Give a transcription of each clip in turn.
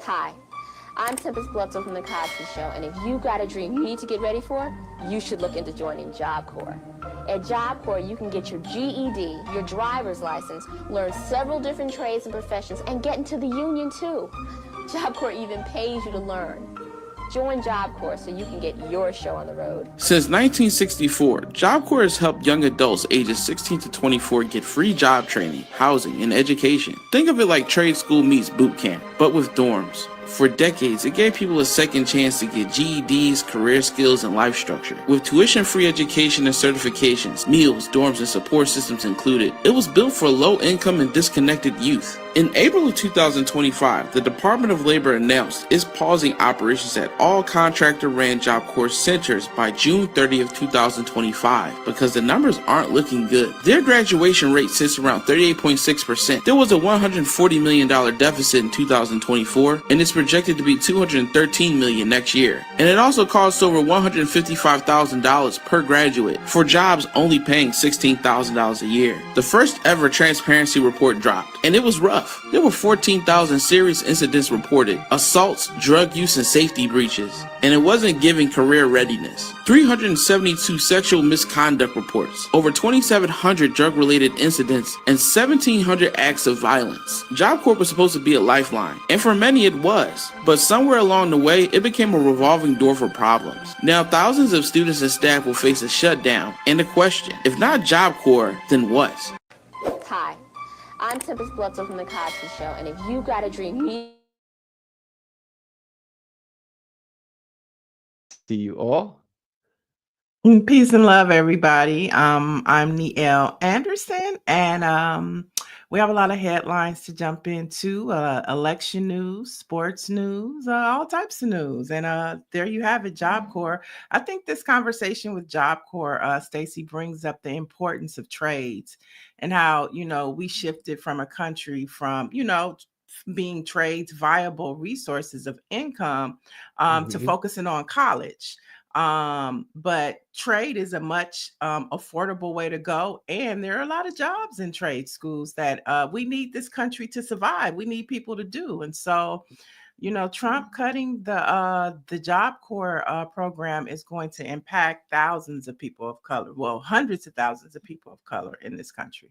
Hi, I'm Tempest Bledsoe from The Cosby Show, and if you got a dream you need to get ready for, you should look into joining Job Corps. At Job Corps, you can get your GED, your driver's license, learn several different trades and professions, and get into the union too. Job Corps even pays you to learn. Join Job Corps so you can get your show on the road. Since 1964, Job Corps has helped young adults ages 16 to 24 get free job training, housing, and education. Think of it like trade school meets boot camp, but with dorms. For decades, it gave people a second chance to get GEDs, career skills, and life structure. With tuition-free education and certifications, meals, dorms, and support systems included, it was built for low-income and disconnected youth. In April of 2025, the Department of Labor announced it's pausing operations at all contractor-ran Job Corps centers by June 30th, 2025 because the numbers aren't looking good. Their graduation rate sits around 38.6%. There was a $140 million deficit in 2024, and it's projected to be $213 million next year. And it also costs over $155,000 per graduate for jobs only paying $16,000 a year. The first ever transparency report dropped, and it was rough. There were 14,000 serious incidents reported, assaults, drug use, and safety breaches, and it wasn't giving career readiness. 372 sexual misconduct reports, over 2,700 drug-related incidents, and 1,700 acts of violence. Job Corps was supposed to be a lifeline, and for many it was, but somewhere along the way, it became a revolving door for problems. Now, thousands of students and staff will face a shutdown, and the question, if not Job Corps, then what? Hi, I'm Tempest Bledsoe from The Cosby Show, and if you got a dream you need... See you all. Peace and love, everybody. I'm Niele Anderson, and we have a lot of headlines to jump into, election news, sports news, all types of news. And there you have it, Job Corps. I think this conversation with Job Corps, Stacy, brings up the importance of trades and how, we shifted from a country from, being trades viable resources of income to focusing on college. But trade is a much affordable way to go. And there are a lot of jobs in trade schools that we need this country to survive. We need people to do. And so, Trump cutting the Job Corps program is going to impact thousands of people of color. Well, hundreds of thousands of people of color in this country.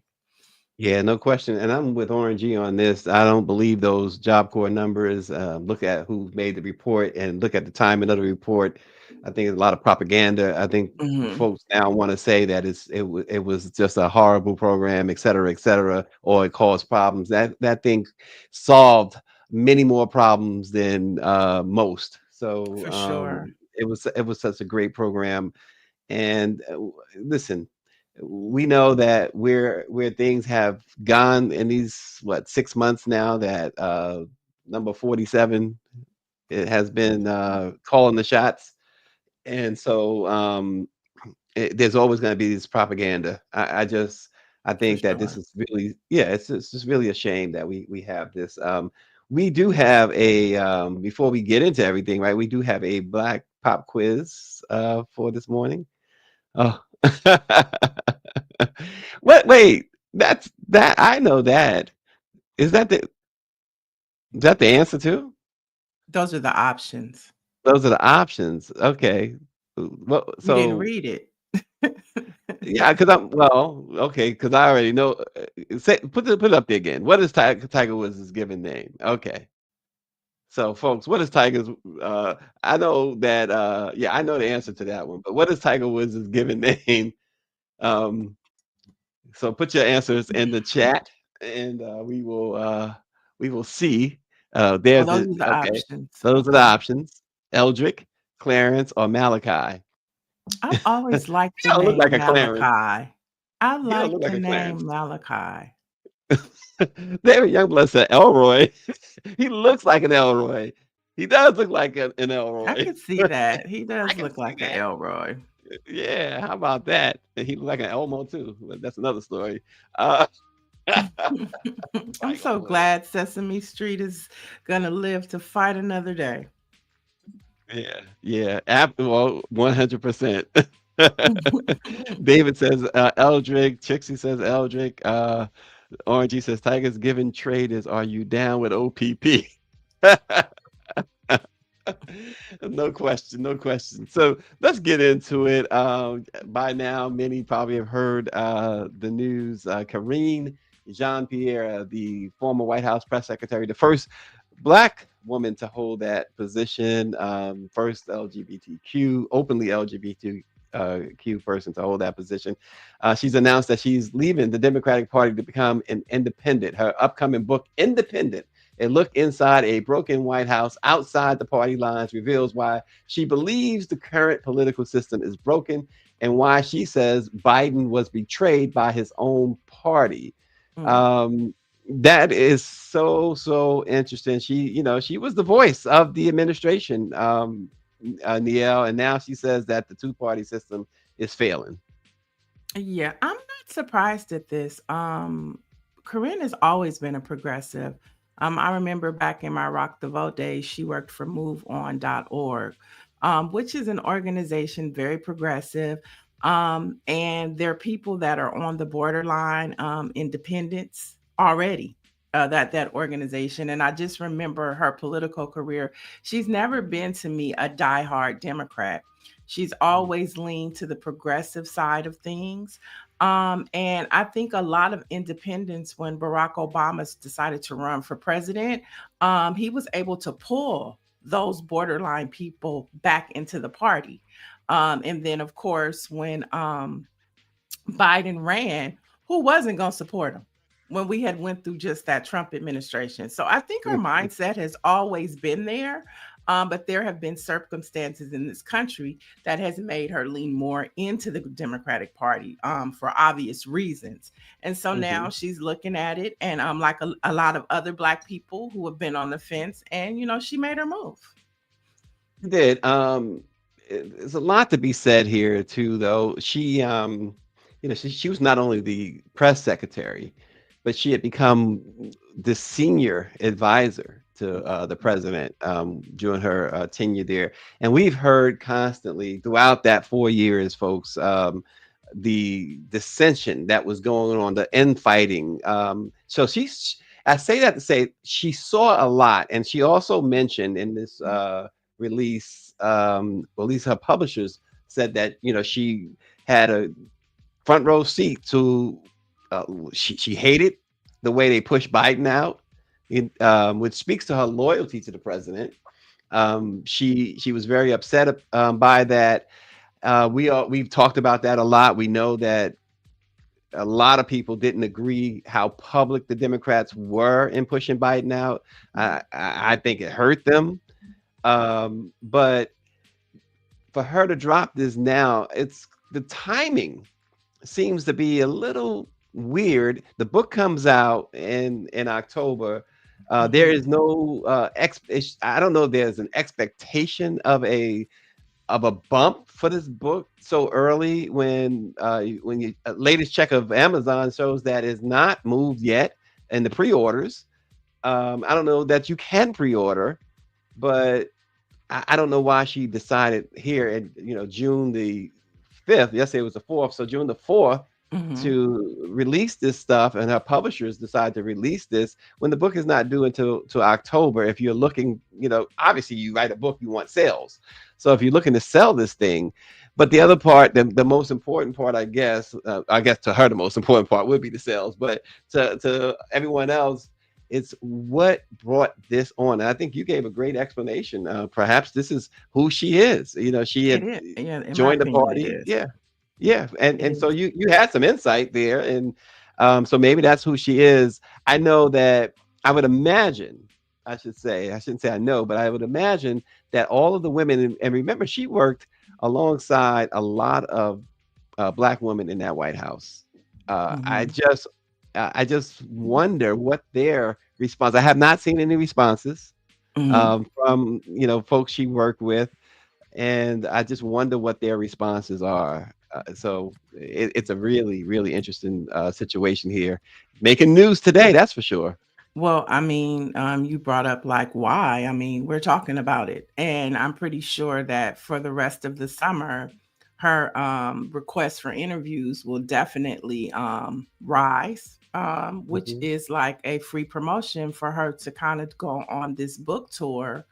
Yeah, no question. And I'm with Orange on this. I don't believe those Job Corps numbers. Look at who made the report and look at the timing of the report. I think there's a lot of propaganda. I think folks now want to say that it was just a horrible program, et cetera, or it caused problems. That thing solved many more problems than most. So For sure. it was such a great program. And listen, we know that where things have gone in these 6 months now, that number 47 it has been calling the shots, and so there's always going to be this propaganda. I think that this is really, it's just really a shame that we have this. We do have a before we get into everything, right? We do have a Black Pop quiz for this morning. Oh. Wait, that's that. I know that. Is that the answer too? Those are the options. Those are the options. Okay. Well, You didn't so read it. yeah, because okay, because I already know. Put it up there again. What is Tiger Woods' given name? Okay. So, folks, what is Tiger's? I know that. I know the answer to that one. But what is Tiger Woods' given name? So put your answers in the chat, and we will see. There's those are the okay. options. Those are the options: Eldrick, Clarence, or Malachi. I've always liked the don't look name like a Clarence. Malachi. I You don't like look like the a name Clarence. Malachi. David Youngblood said Elroy. He looks like an Elroy. He does look like an Elroy. I could see that. He does can look see like an that. Elroy. Yeah, how about that? And he looked like an Elmo too. But that's another story. I'm so glad Sesame Street is gonna live to fight another day. Yeah. Well, 100%. David says Eldrick. Trixie says Eldrick. Orangey says Tigers given traders. Are you down with OPP? No question, no question. So let's get into it. By now, many probably have heard the news. Karine Jean-Pierre, the former White House press secretary, the first Black woman to hold that position, first LGBTQ, openly LGBTQ person to hold that position. She's announced that she's leaving the Democratic Party to become an independent. Her upcoming book, Independent, a look inside a broken White House outside the party lines, reveals why she believes the current political system is broken and why she says Biden was betrayed by his own party. Mm. Um, that is so interesting. She was the voice of the administration, Niele, and now she says that the two-party system is failing. Yeah, I'm not surprised at this. Corinne has always been a progressive. I remember back in my Rock the Vote days, she worked for MoveOn.org, which is an organization very progressive. And there are people that are on the borderline independence already. That organization, and I just remember her political career. She's never been to me a diehard Democrat. She's always leaned to the progressive side of things. And I think a lot of independents, when Barack Obama decided to run for president, he was able to pull those borderline people back into the party. And then, of course, when Biden ran, who wasn't going to support him when we had went through just that Trump administration? So I think her mindset has always been there. But there have been circumstances in this country that has made her lean more into the Democratic Party for obvious reasons. And so now Mhm. she's looking at it, and like a lot of other Black people who have been on the fence, and she made her move. Did. There's a lot to be said here too, though. She was not only the press secretary, but she had become the senior advisor to the president during her tenure there. And we've heard constantly throughout that 4 years, folks, the dissension that was going on, the infighting. I say that to say she saw a lot, and she also mentioned in this release, at least her publishers said that she had a front row seat to. She hated the way they pushed Biden out, which speaks to her loyalty to the president. She was very upset by that. We've talked about that a lot. We know that a lot of people didn't agree how public the Democrats were in pushing Biden out. I think it hurt them. But for her to drop this now, it's the timing seems to be a little weird. The book comes out in October. There Mhm. is no I don't know if there's an expectation of a bump for this book so early when you latest check of Amazon shows that it's not moved yet in the pre-orders. I don't know that you can pre-order, but I don't know why she decided here in June the 5th. Yesterday was the 4th, so June the 4th Mhm. to release this stuff, and her publishers decide to release this when the book is not due until to October. If you're looking, obviously you write a book, you want sales. So if you're looking to sell this thing, but the other part, the most important part, I guess to her the most important part would be the sales, but to everyone else, it's what brought this on. And I think you gave a great explanation. Perhaps this is who she is. She It had is. Yeah, in my joined the opinion, it party. is. Yeah, yeah, It and so is. you had some insight there, and so maybe that's who she is. I know that I would imagine. I should say I shouldn't say I know, but I would imagine that all of the women, and remember, she worked alongside a lot of Black women in that White House. Uh, I Mhm. just I just wonder what their response. I have not seen any responses Mhm. from folks she worked with, and I just wonder what their responses are. It's a really interesting situation here, making news today. That's for sure. Well, I mean, you brought up like why. I mean, we're talking about it. And I'm pretty sure that for the rest of the summer, her requests for interviews will definitely rise, which Mhm. is like a free promotion for her to kind of go on this book tour.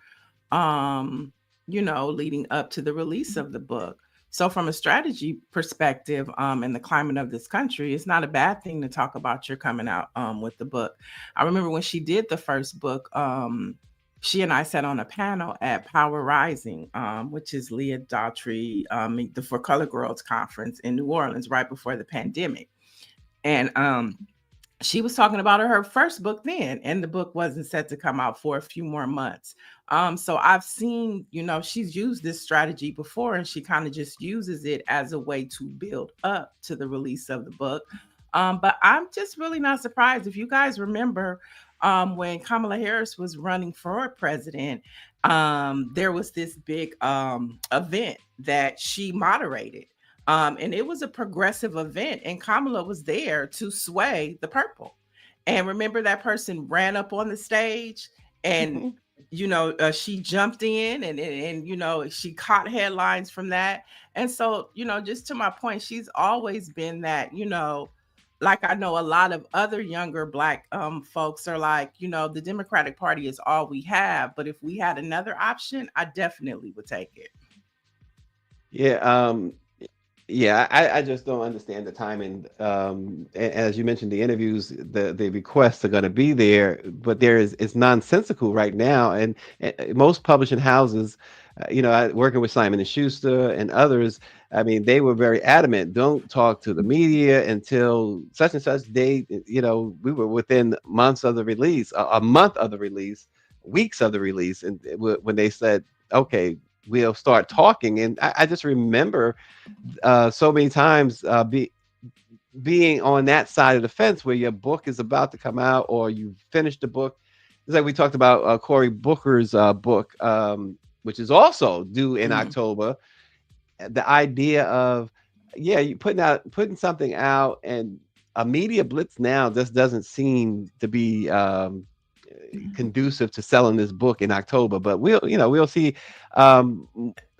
Um, leading up to the release of the book. So, from a strategy perspective, in the climate of this country, it's not a bad thing to talk about your coming out with the book. I remember when she did the first book, she and I sat on a panel at Power Rising, which is Leah Daughtry, the For Color Girls conference in New Orleans right before the pandemic. And she was talking about her first book then, and the book wasn't set to come out for a few more months. So I've seen, she's used this strategy before, and she kind of just uses it as a way to build up to the release of the book. But I'm just really not surprised. If you guys remember, when Kamala Harris was running for president, there was this big event that she moderated. And it was a progressive event, and Kamala was there to sway the purple. And remember, that person ran up on the stage, and she jumped in, and she caught headlines from that. And so, just to my point, she's always been that, like I know a lot of other younger Black folks are like, the Democratic Party is all we have, but if we had another option, I definitely would take it. Yeah, yeah, I just don't understand the timing. As you mentioned, the interviews, the requests are going to be there, but it's nonsensical right now. And most publishing houses, working with Simon and Schuster and others, I mean, they were very adamant. Don't talk to the media until such and such date. We were within months of the release, a month of the release, weeks of the release, and when they said, okay, we'll start talking. And I just remember so many times being on that side of the fence where your book is about to come out or you finished the book. It's like we talked about Cory Booker's book, which is also due in October. The idea of, you putting something out, and a media blitz now just doesn't seem to be conducive to selling this book in October. But we'll see.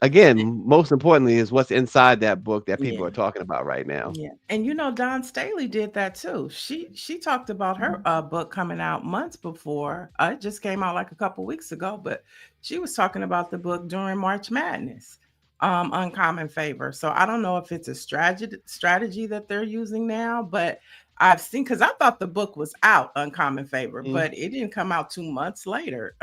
Again, most importantly is what's inside that book that people are talking about right now. Yeah. And Dawn Staley did that too. She talked about her book coming out months before. It just came out like a couple weeks ago, but she was talking about the book during March Madness, Uncommon Favor. So I don't know if it's a strategy that they're using now, but I've seen, because I thought the book was out, Uncommon Favor, but it didn't come out 2 months later,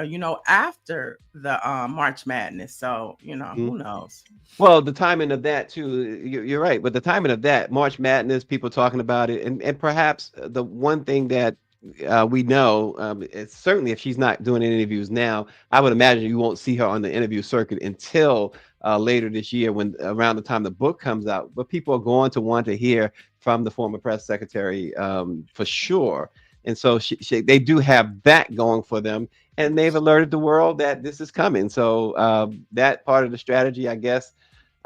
after the March Madness. So, who knows? Well, the timing of that too, you're right. But the timing of that, March Madness, people talking about it, and perhaps the one thing that we know, is certainly if she's not doing any interviews now, I would imagine you won't see her on the interview circuit until later this year, when around the time the book comes out. But people are going to want to hear from the former press secretary for sure. And so they do have that going for them, and they've alerted the world that this is coming. So that part of the strategy, I guess,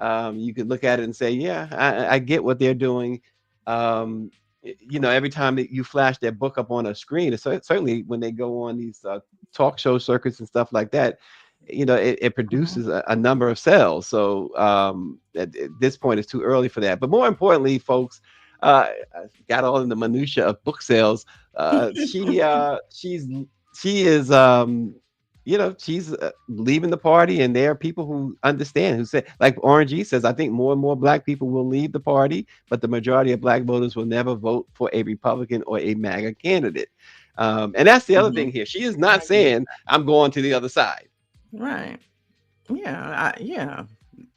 you could look at it and say, yeah, I get what they're doing. Every time that you flash their book up on a screen, certainly when they go on these talk show circuits and stuff like that, it produces a number of sales. So at this point, it's too early for that. But more importantly, folks, I got all in the minutia of book sales. She is she's leaving the party, and there are people who understand, who say, like Orange E says, I think more and more Black people will leave the party, but the majority of Black voters will never vote for a Republican or a MAGA candidate. And that's the other thing here. She is not saying I'm going to the other side. Right. Yeah.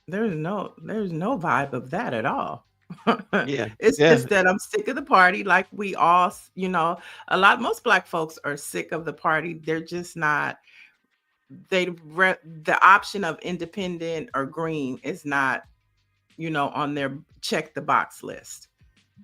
There's no vibe of that at all. It's just that I'm sick of the party. Like we all, most Black folks are sick of the party. They're just not. The option of independent or green is not, on their check the box list.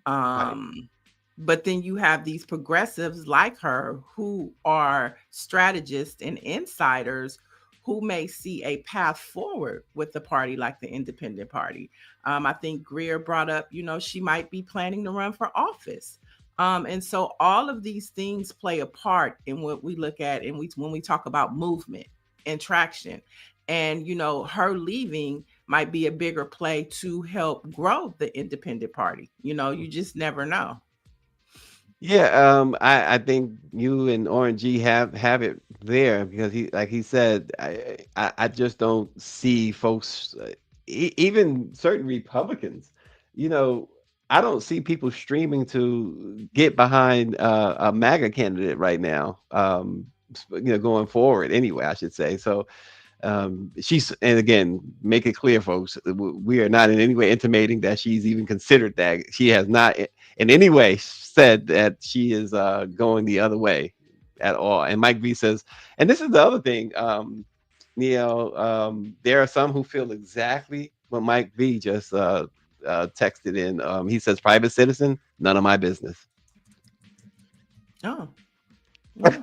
But then you have these progressives like her who are strategists and insiders who may see a path forward with the party like the independent party. I think Greer brought up, she might be planning to run for office. And so all of these things play a part in what we look at and when we talk about movement and traction. And, her leaving might be a bigger play to help grow the independent party. You just never know. Yeah, I think you and Orange G have it there because like he said, I just don't see folks, even certain Republicans, you know, I don't see people streaming to get behind a MAGA candidate right now. Going forward anyway, I should say. So she's, and again, make it clear, folks, we are not in any way intimating that she's even considered that. She has not in any way said that she is going the other way at all. And Mike V says, and this is the other thing, there are some who feel exactly what Mike V just texted in. He says, private citizen, none of my business. Oh, yeah.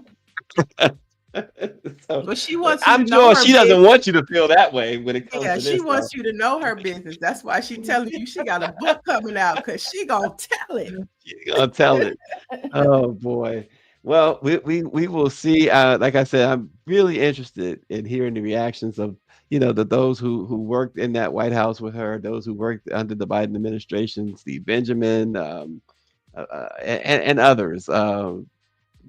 So Well, she wants you to I'm know sure her she doesn't business. want you to feel that way when it comes Yeah, to she this stuff. wants you to know her business. That's why she telling you she got a book coming out because she gonna tell it. She's gonna tell it. Oh boy. Well, we will see. Like I said, I'm really interested in hearing the reactions of those who worked in that White House with her, those who worked under the Biden administration, Steve Benjamin, and others.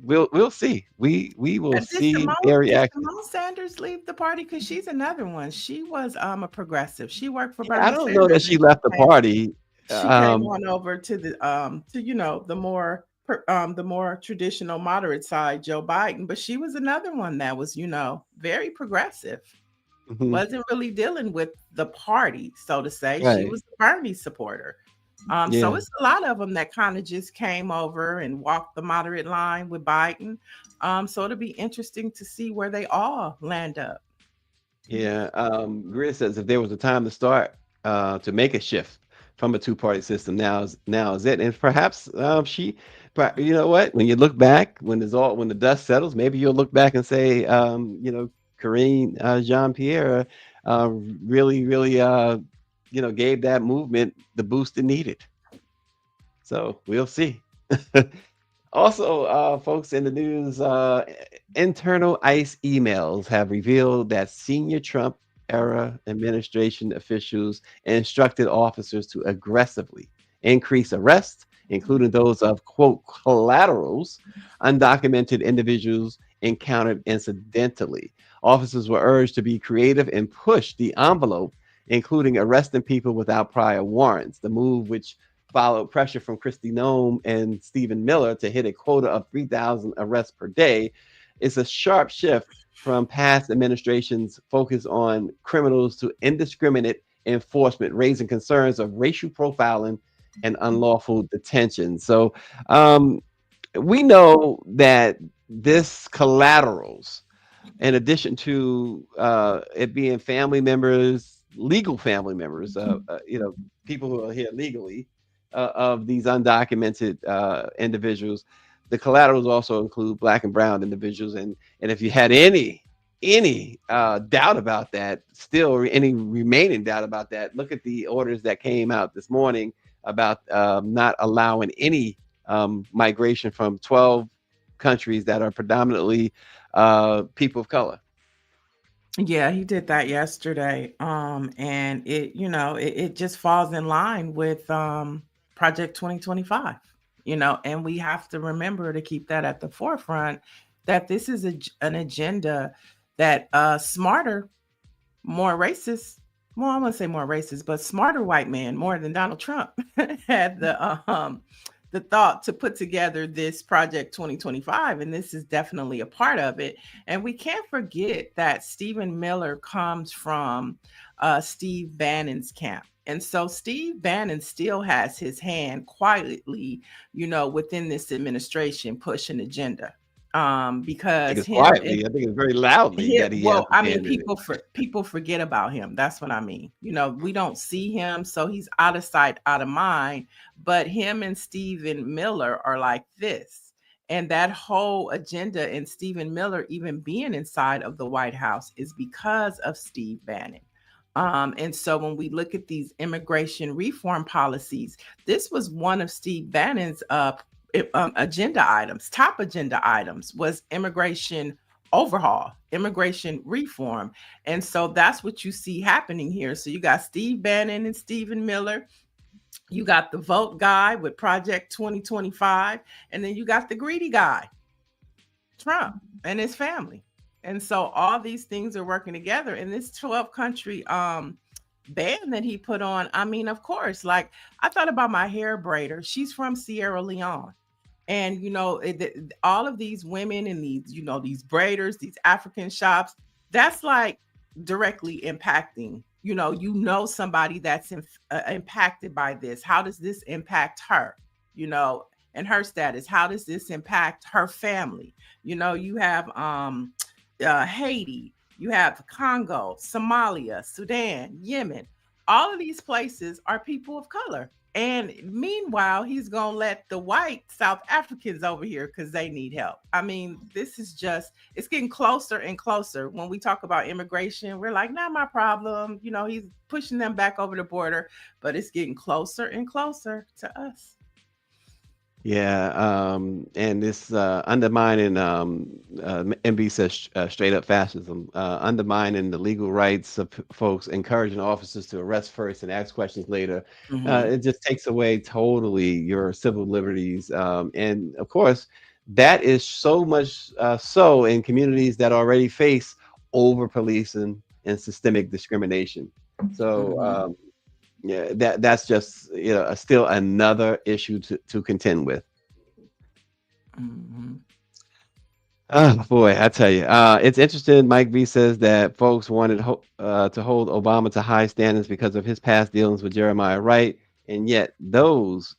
We'll see. We will Did see Simone their did reaction. Simone Sanders leave the party? Because she's another one. She was a progressive. She worked for Yeah, I Bernie don't know Sanders, that she and left the party. she came Um, on over to the more traditional moderate side, Joe Biden. But she was another one that was very progressive. mhm, Wasn't really dealing with the party, so to say. She right. was a Bernie supporter. So Yeah. it's a lot of them that kind of just came over and walked the moderate line with Biden. So it'll be interesting to see where they all land up. Yeah, Grid says if there was a time to start to make a shift from a two-party system, now is it. And perhaps but you know what? When you look back, when the dust settles, maybe you'll look back and say, Karine Jean-Pierre uh, really gave that movement the boost it needed. So we'll see. Also, folks in the news, internal ICE emails have revealed that senior Trump era administration officials instructed officers to aggressively increase arrests, including those of, quote, collaterals, undocumented individuals encountered incidentally. Officers were urged to be creative and push the envelope, including arresting people without prior warrants. The move, which followed pressure from Kristi Noem and Stephen Miller to hit a quota of 3,000 arrests per day, is a sharp shift from past administrations' focus on criminals to indiscriminate enforcement, raising concerns of racial profiling and unlawful detention. So we know that this collaterals, in addition to it being family members, legal family members, people who are here legally, of these undocumented individuals. The collaterals also include Black and Brown individuals, and if you had any doubt about that, still any remaining doubt about that, look at the orders that came out this morning about not allowing any migration from 12 countries that are predominantly people of color. Yeah, he did that yesterday. And it just falls in line with Project 2025, and we have to remember to keep that at the forefront that this is an agenda that smarter, more racist, well, I wouldn't say more racist, but smarter white man more than Donald Trump had the thought to put together this Project 2025, and this is definitely a part of it. And we can't forget that Stephen Miller comes from Steve Bannon's camp. And so Steve Bannon still has his hand quietly, within this administration push an agenda. I think Because it's him and quietly. I think it's very loudly that he has well, I his mean, hand in it. people forget about him. That's what I mean. We don't see him, so he's out of sight, out of mind. But him and Stephen Miller are like this. And that whole agenda and Stephen Miller even being inside of the White House is because of Steve Bannon. And so when we look at these immigration reform policies, this was one of Steve Bannon's agenda items, top agenda items was immigration overhaul, immigration reform. And so that's what you see happening here. So you got Steve Bannon and Stephen Miller, You got the vote guy with Project 2025, and then you got the greedy guy, Trump, and his family. And so all these things are working together in this 12 country ban that he put on. I mean, of course, like I thought about my hair braider. She's from Sierra Leone. And all of these women and these, these braiders, these African shops, that's like directly impacting, somebody that's impacted by this. How does this impact her? You know, and her status. How does this impact her family? You have Haiti, you have Congo, Somalia, Sudan, Yemen. All of these places are people of color. And meanwhile, he's going to let the white South Africans over here because they need help. I mean, this is just, it's getting closer and closer. When we talk about immigration, we're like, not my problem. He's pushing them back over the border, but it's getting closer and closer to us. Yeah, and this undermining, MB says straight up fascism, undermining the legal rights of folks, encouraging officers to arrest first and ask questions later. It just takes away totally your civil liberties. And of course, that is so much so in communities that already face over policing and systemic discrimination. So, yeah, that's just still another issue to contend with. Oh boy, I tell you, it's interesting. Mike V says that folks wanted to hold Obama to high standards because of his past dealings with Jeremiah Wright, and yet those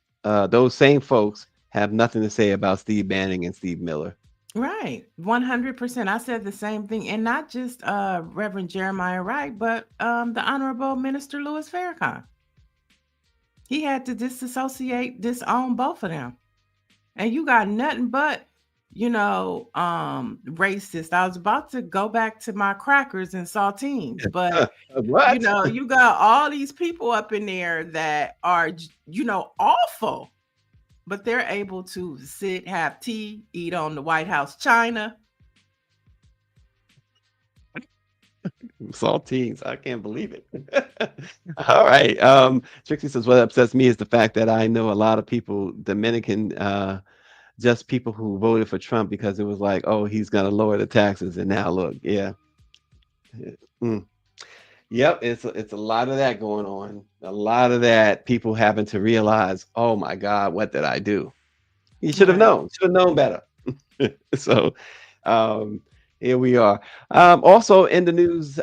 same folks have nothing to say about Steve Bannon and Steve Miller. Right. 100%. I said the same thing. And not just Reverend Jeremiah Wright, but the Honorable Minister Louis Farrakhan. He had to disown both of them. And you got nothing but, racist. I was about to go back to my crackers and saltines, but What? you got all these people up in there that are, awful, but they're able to sit, have tea, eat on the White House china. Saltines. I can't believe it. All right. Trixie says, what upsets me is the fact that I know a lot of people, Dominican, just people who voted for Trump because it was like, oh, he's going to lower the taxes. And now look, yeah. Mm. Yep. It's a lot of that going on. A lot of that people having to realize, oh my God, what did I do? You should have known. Should have known better. So, here we are. Also in the news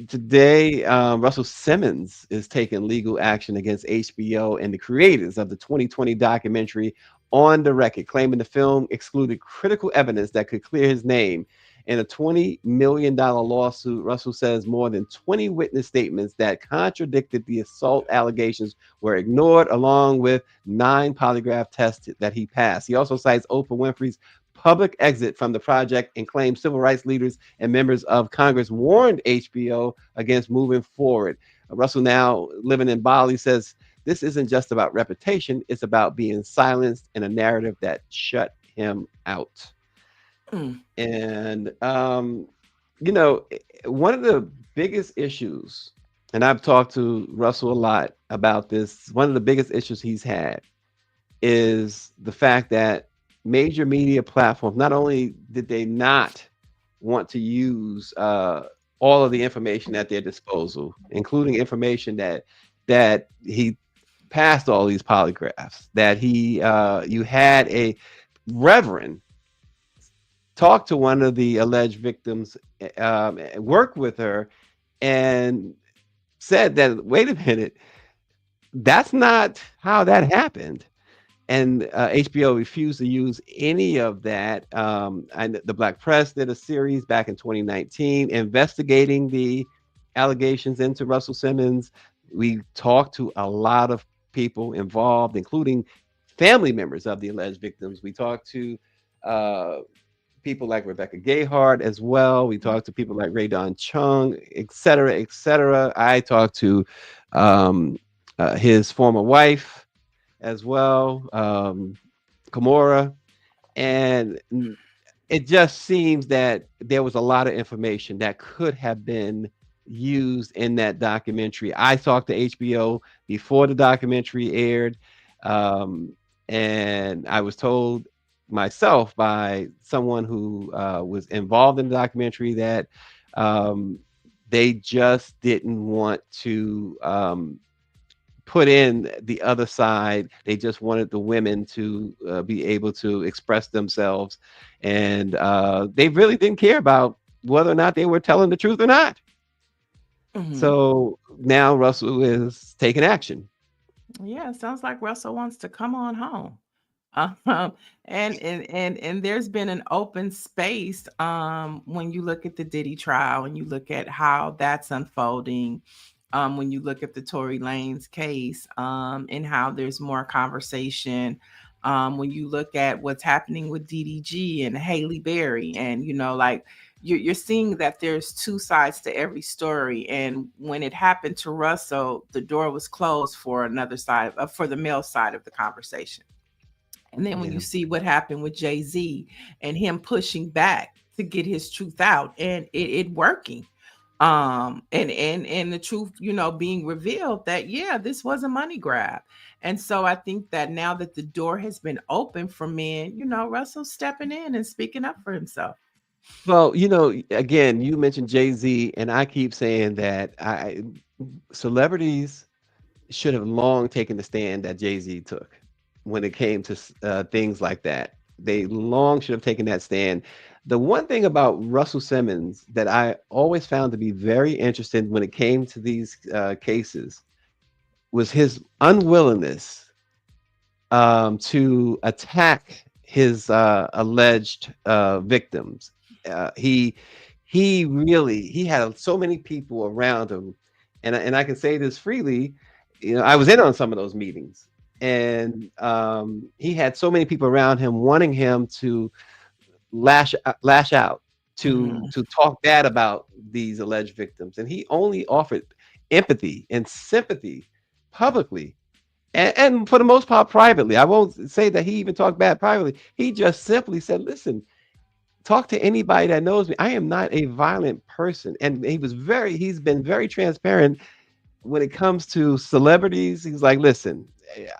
today, Russell Simmons is taking legal action against HBO and the creators of the 2020 documentary On the Record, claiming the film excluded critical evidence that could clear his name. In a $20 million lawsuit, Russell says more than 20 witness statements that contradicted the assault allegations were ignored, along with 9 polygraph tests that he passed. He also cites Oprah Winfrey's public exit from the project and claims civil rights leaders and members of Congress warned HBO against moving forward. Russell, now living in Bali, says this isn't just about reputation, it's about being silenced in a narrative that shut him out. And one of the biggest issues, and I've talked to Russell a lot about this, one of the biggest issues he's had is the fact that major media platforms, not only did they not want to use all of the information at their disposal, including information that he passed all these polygraphs, that you had a reverend talk to one of the alleged victims, work with her, and said that, wait a minute, that's not how that happened. And HBO refused to use any of that. And the Black Press did a series back in 2019 investigating the allegations into Russell Simmons. We talked to a lot of people involved, including family members of the alleged victims. We talked to people like Rebecca Gayheart as well. We talked to people like Ray Don Chung, et cetera, et cetera. I talked to his former wife as well, Kimora, and it just seems that there was a lot of information that could have been used in that documentary. I talked to HBO before the documentary aired, um, and I was told myself by someone who was involved in the documentary that um, they just didn't want to put in the other side. They just wanted the women to be able to express themselves, and they really didn't care about whether or not they were telling the truth or not. Mhm. So now Russell is taking action. Yeah, it sounds like Russell wants to come on home. Um, and there's been an open space when you look at the Diddy trial and you look at how that's unfolding. When you look at the Tory Lanez case and how there's more conversation. When you look at what's happening with DDG and Haley Berry, and like you're seeing that there's two sides to every story. And when it happened to Russell, the door was closed for another side, for the male side of the conversation. And then when Yeah. you see what happened with Jay-Z and him pushing back to get his truth out, and it working, and the truth, being revealed that yeah, this was a money grab. And so I think that now that the door has been open for men, Russell's stepping in and speaking up for himself. Well, again, you mentioned Jay-Z, and I keep saying that celebrities should have long taken the stand that Jay-Z took when it came to things like that. They long should have taken that stand. The one thing about Russell Simmons that I always found to be very interesting when it came to these cases was his unwillingness to attack his alleged victims. He had so many people around him, and I can say this freely. I was in on some of those meetings, and he had so many people around him wanting him to lash out, Mhm. to talk bad about these alleged victims, and he only offered empathy and sympathy publicly, and for the most part privately. I won't say that he even talked bad privately. He just simply said, listen, talk to anybody that knows me. I am not a violent person. And he's been very transparent when it comes to celebrities. He's like, listen,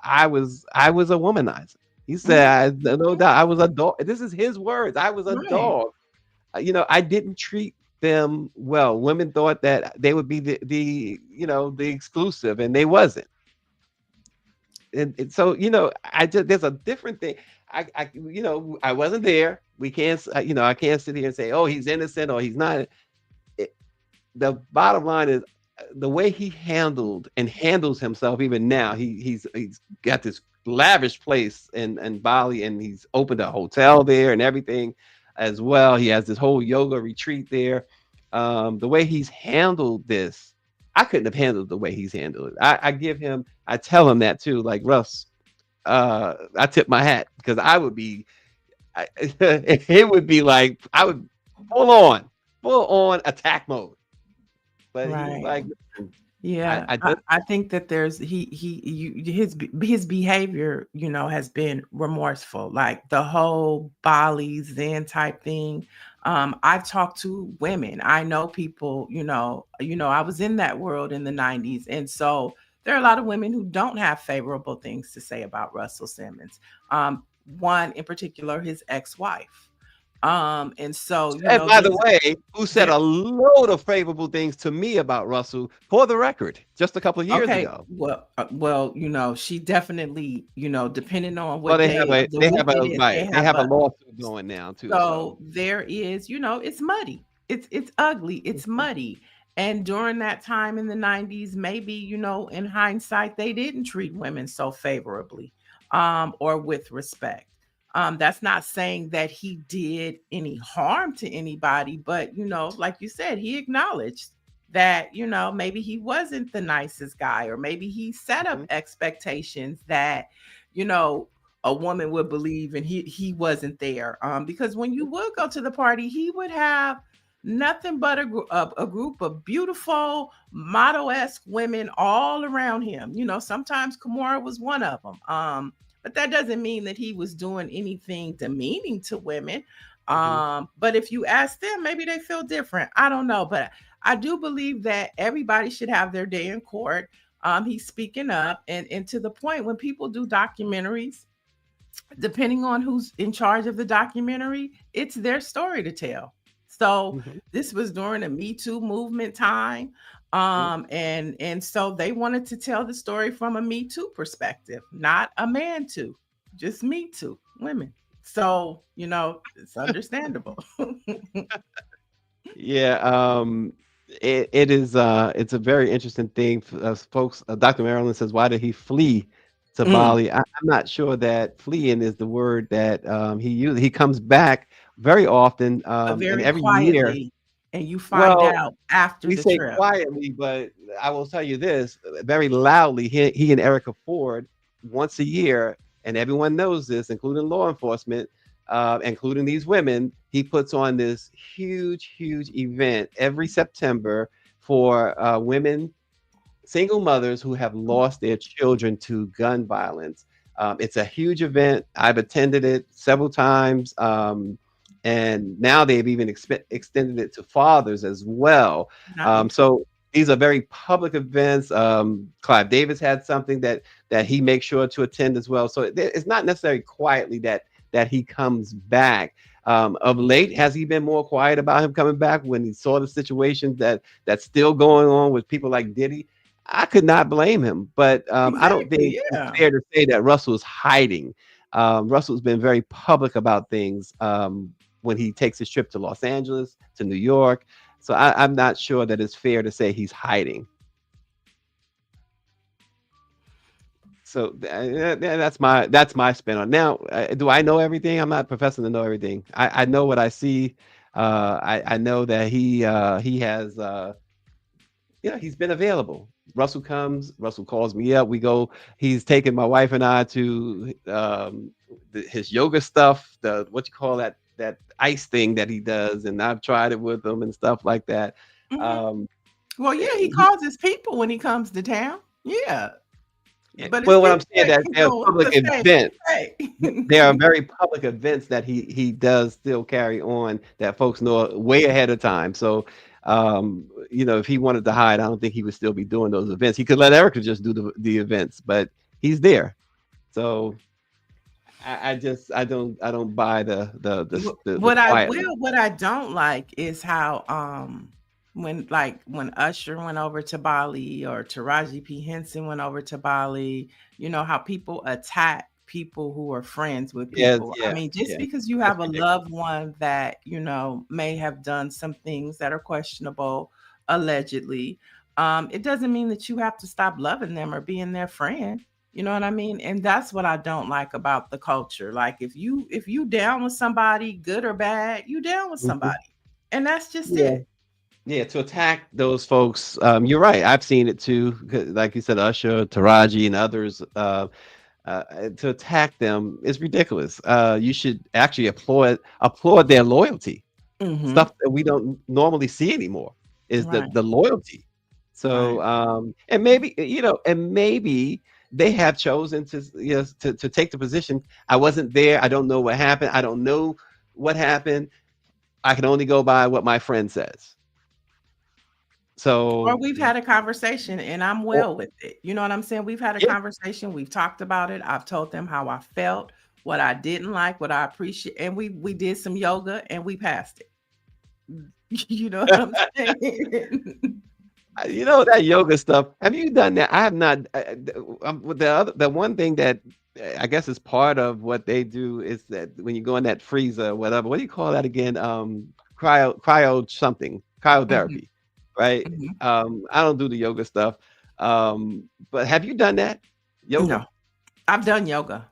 I was a womanizer. He Mhm. said, no doubt, I was a dog. This is his words. I was a Right. dog. I didn't treat them well. Women thought that they would be the exclusive, and they wasn't. And so I just there's a different thing. I wasn't there. We can't I can't sit here and say, oh, he's innocent or he's not. It, the bottom line is the way he handled and handles himself even now. He's got this lavish place in Bali, and he's opened a hotel there and everything as well. He has this whole yoga retreat there. The way he's handled this, I couldn't have handled the way he's handled it. I tell him that too, like, Russ, I tip my hat, because I would be, it would be like I would full on, full on attack mode. But he's Right. like, "Listen, Yeah, I I, just I think that there's his behavior, has been remorseful. Like the whole Bali Zen type thing. I've talked to women. I know people. I was in that world in the '90s, and so there are a lot of women who don't have favorable things to say about Russell Simmons. One in particular, his ex-wife. And so And by the there's way, who said there. a load of favorable things to me about Russell, for the record, just a couple of years Okay, ago. well, she definitely, depending on Well, what day of the they week have it a is, they right, they have have a a. lawsuit going now too. So So there is, it's muddy. It's ugly. It's mhm, muddy. And during that time in the '90s, maybe, in hindsight, they didn't treat women so favorably, or with respect. That's not saying that he did any harm to anybody, but like you said, he acknowledged that, maybe he wasn't the nicest guy, or maybe he set up mhm, expectations that, you know, a woman would believe, and he wasn't there, because when you would go to the party, he would have nothing but a group of beautiful model-esque women all around him. Sometimes Kimora was one of them, but that doesn't mean that he was doing anything demeaning to women. mhm. But if you ask them, maybe they feel different. I don't know, but I do believe that everybody should have their day in court. He's speaking up, and to the point when people do documentaries, depending on who's in charge of the documentary, it's their story to tell. So Mhm. this was during the Me Too movement time. And so they wanted to tell the story from a Me Too perspective, not a man too, just Me Too women. So, it's understandable. Yeah, it is it's a very interesting thing. Folks, Dr. Marilyn says, why did he flee to Mm, Bali? I'm not sure that fleeing is the word that he used. He comes back very often, but and very every year. quietly, and you find Well, out after we the say trip. quietly, but I will tell you this very loudly. He and Erica Ford once a year, and everyone knows this, including law enforcement, including these women. He puts on this huge, huge event every September for women, single mothers who have lost their children to gun violence. It's a huge event. I've attended it several times. And now they've even extended it to fathers as well. Nice. So these are very public events. Clive Davis had something that he makes sure to attend as well. So it's not necessarily quietly that he comes back. Of late, has he been more quiet about him coming back when he saw the situations that's still going on with people like Diddy? I could not blame him, but I don't think Exactly. it's Yeah. fair to say that Russell's hiding. Russell's been very public about things when he takes his trip to Los Angeles, to New York. So I'm not sure that it's fair to say he's hiding. So that's my spin on. Now, do I know everything? I'm not professing to know everything. I know what I see. I know that he has he's been available. Russell comes. Russell calls me up. We go. He's taken my wife and I to his yoga stuff. The what you call that ice thing that he does, and I've tried it with him and stuff like that. Mhm. Um, Well, yeah, he he, calls his people when he comes to town. Yeah, but it's well, what I'm people saying that that can they're go public to say, events. hey. There are very public events that he does still carry on that folks know way ahead of time. So, if he wanted to hide, I don't think he would still be doing those events. He could let Erica just do the events, but he's there. So I don't buy the quietly. What I don't like is how when Usher went over to Bali or Taraji P. Henson went over to Bali, how people attack people who are friends with Yes, people. I yeah, mean, just yeah. because you That's have a ridiculous. loved one that, may have done some things that are questionable, allegedly, it doesn't mean that you have to stop loving them or being their friend. You know what I mean? And that's what I don't like about the culture. Like if you down with somebody, good or bad, you down with somebody. Mhm. And that's just Yeah. it. Yeah, to attack those folks, you're right. I've seen it too. Like you said, Usher, Taraji, and others. To attack them is ridiculous. You should actually applaud their loyalty. Mhm. Stuff that we don't normally see anymore is the Right. the loyalty. Right. So and maybe they have chosen to take the position. I wasn't there. I don't know what happened. I don't know what happened. I can only go by what my friend says. Or So we've had a conversation and I'm or, well with it. You know what I'm saying? We've had a yeah, conversation, we've talked about it. I've told them how I felt, what I didn't like, what I appreciate, and we did some yoga and we passed it. You know what I'm saying? that yoga stuff. Have you done that? I have not. With the one thing that I guess is part of what they do is that when you go in that freezer, or whatever. What do you call that again? Cryo something, Mhm, cryotherapy, right? mhm. I don't do the yoga stuff. But have you done that yoga? No, I've done yoga.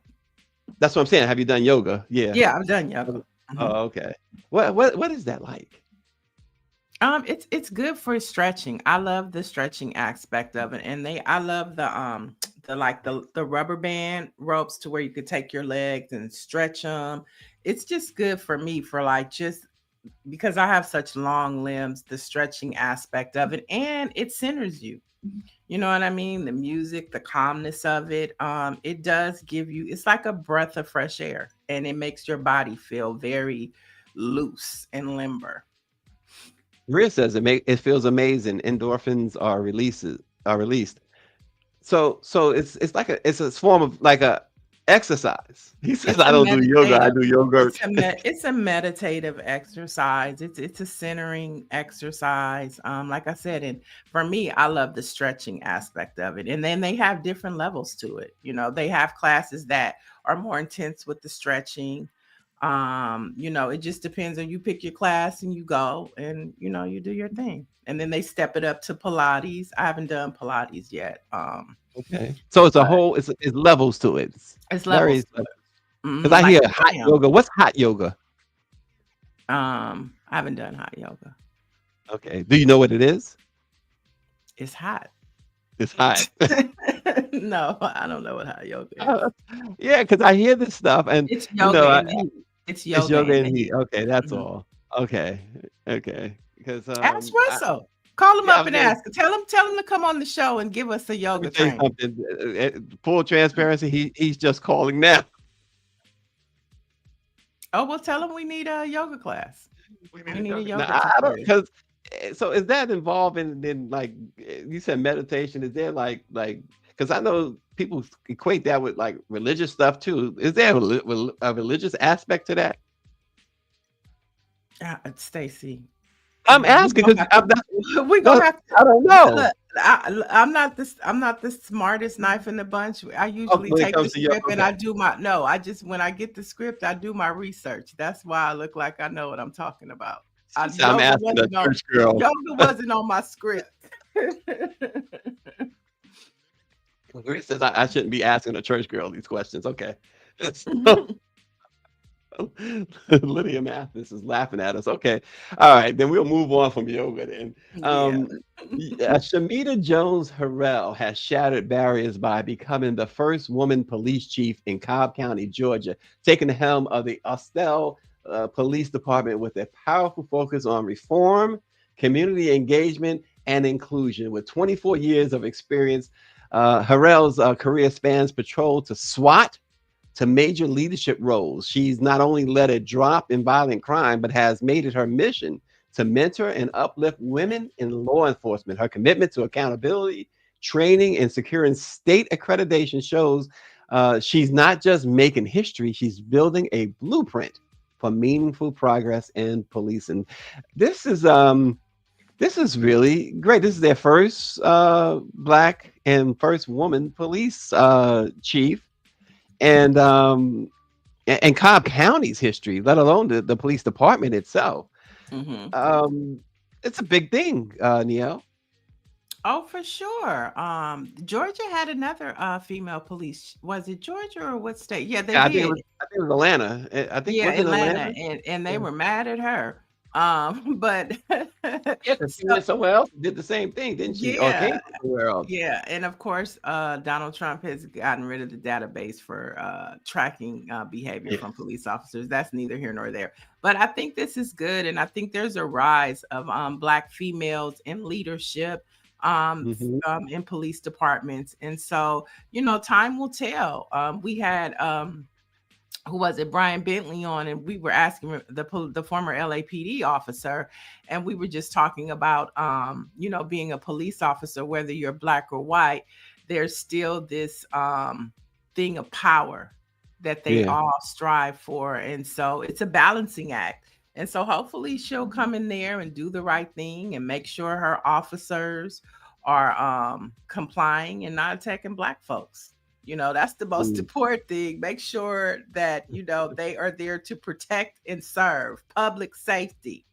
That's what I'm saying. Have you done yoga? Yeah. Yeah, I've done yoga. Mhm. Oh, okay. What is that like? It's good for stretching. I love the stretching aspect of it, and I love the rubber band ropes to where you could take your legs and stretch them. It's just good for me for like just because I have such long limbs. The stretching aspect of it, and it centers you. You know what I mean? The music, the calmness of it. It does give you. It's like a breath of fresh air, and it makes your body feel very loose and limber. Maria says it feels amazing. Endorphins are released. So it's like it's a form of like a exercise. He says It's I a don't do yoga, I meditative. do yoga. It's a meditative exercise. It's a centering exercise. Like I said, and for me, I love the stretching aspect of it. And then they have different levels to it. They have classes that are more intense with the stretching. It just depends on you pick your class and you go and you do your thing. And then they step it up to Pilates. I haven't done Pilates yet. Okay. So it's a But whole it's levels to it. It's it's very levels to it. because I Like hear the hot gym. yoga. What's hot yoga? I haven't done hot yoga. Okay. Do you know what it is? It's hot. It's hot. No, I don't know what hot yoga is. Uh, yeah, because I hear this stuff and It's you know yoga in the it's it's yoga yoga in the and heat. heat. Okay, that's Mhm. all. Okay. Okay. Because Ask Russell. Call him yeah, I up was and gonna ask. Tell him to come on the show and give us a let me yoga tell you training. something. Full transparency, he's just calling now. Oh, well, tell him we need a yoga class. We We need a need a yoga. No, yoga I don't tutorial. because so is that involved in like you said meditation? Is there like because I know people equate that with like religious stuff too. Is there a religious aspect to that? Stacy, I'm we asking gonna because have I'm not, to. We no, gonna have to. I don't know. Look, I'm not the smartest knife in the bunch. I usually When it take the comes to yoga, script and okay. I do my no. I just when I get the script, I do my research. That's why I look like I know what I'm talking about. She said I'm asking a church girl. Yoga wasn't on my script. Grace says I shouldn't be asking a church girl these questions. Okay. Lydia Mathis is laughing at us. Okay. All right. Then we'll move on from yoga then. Yeah. Shamita Jones Harrell has shattered barriers by becoming the first woman police chief in Cobb County, Georgia, taking the helm of the Austell Police Department with a powerful focus on reform, community engagement, and inclusion. With 24 years of experience, Harrell's career spans patrol to SWAT to major leadership roles. She's not only led a drop in violent crime, but has made it her mission to mentor and uplift women in law enforcement. Her commitment to accountability, training, and securing state accreditation shows she's not just making history, she's building a blueprint for meaningful progress in policing. This is this is really great. This is their first black and first woman police chief and Cobb County's history, let alone the police department itself. Hmm. Um, it's a big thing, Niele. Oh, for sure. Georgia had another female police. Was it Georgia or what state? Yeah, they Yeah, did. I think it was Atlanta. I think Yeah, was it Atlanta, Atlanta? and they Yeah, were mad at her. But yeah, because she so went somewhere else and did the same thing, didn't she? Or came yeah, from somewhere else. yeah, and of course, Donald Trump has gotten rid of the database for tracking behavior Yeah. from police officers. That's neither here nor there. But I think this is good, and I think there's a rise of Black females in leadership Hmm. in police departments, and so time will tell. We had who was it, Brian Bentley on, and we were asking the former LAPD officer, and we were just talking about being a police officer, whether you're black or white, there's still this thing of power that they Yeah. all strive for, and so it's a balancing act. And so hopefully she'll come in there and do the right thing and make sure her officers are complying and not attacking black folks. That's the most Mm. important thing. Make sure that, they are there to protect and serve public safety.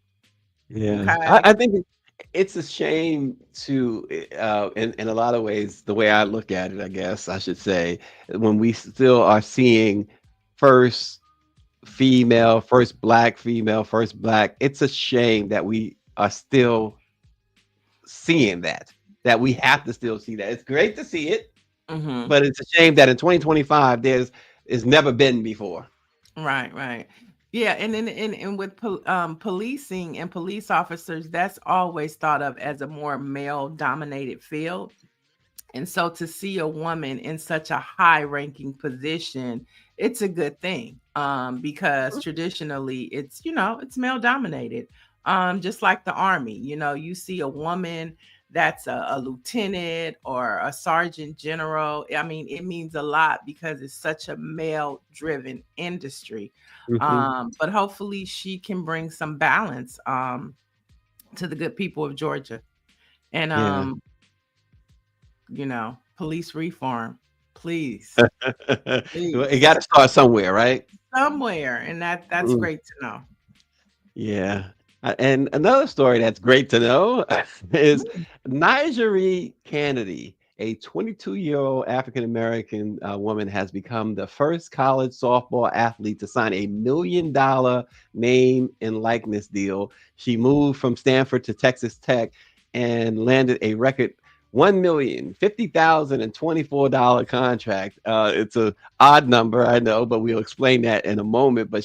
Yeah, Okay. I think it's a shame to, in a lot of ways, the way I look at it, I guess I should say, when we still are seeing first female, first black female, first black. It's a shame that we are still seeing that we have to still see that. It's great to see it, Hmm. but it's a shame that in 2025 it's never been before. Right, right. Yeah, and then and with policing and police officers, that's always thought of as a more male dominated field. And so to see a woman in such a high ranking position, it's a good thing. Because traditionally it's, it's male dominated. Just like the Army, you see a woman that's a lieutenant or a sergeant general. I mean, it means a lot because it's such a male driven industry. Hmm. But hopefully she can bring some balance to the good people of Georgia. And Yeah. police reform, please, You please, got to start somewhere, right? somewhere. And that's Mm, great to know. yeah. And another story that's great to know is Mm. Nigeri Kennedy, a 22-year-old African American woman, has become the first college softball athlete to sign a $1 million name and likeness deal. She moved from Stanford to Texas Tech and landed a record $1,050,024 contract. It's a odd number, I know, but we'll explain that in a moment. But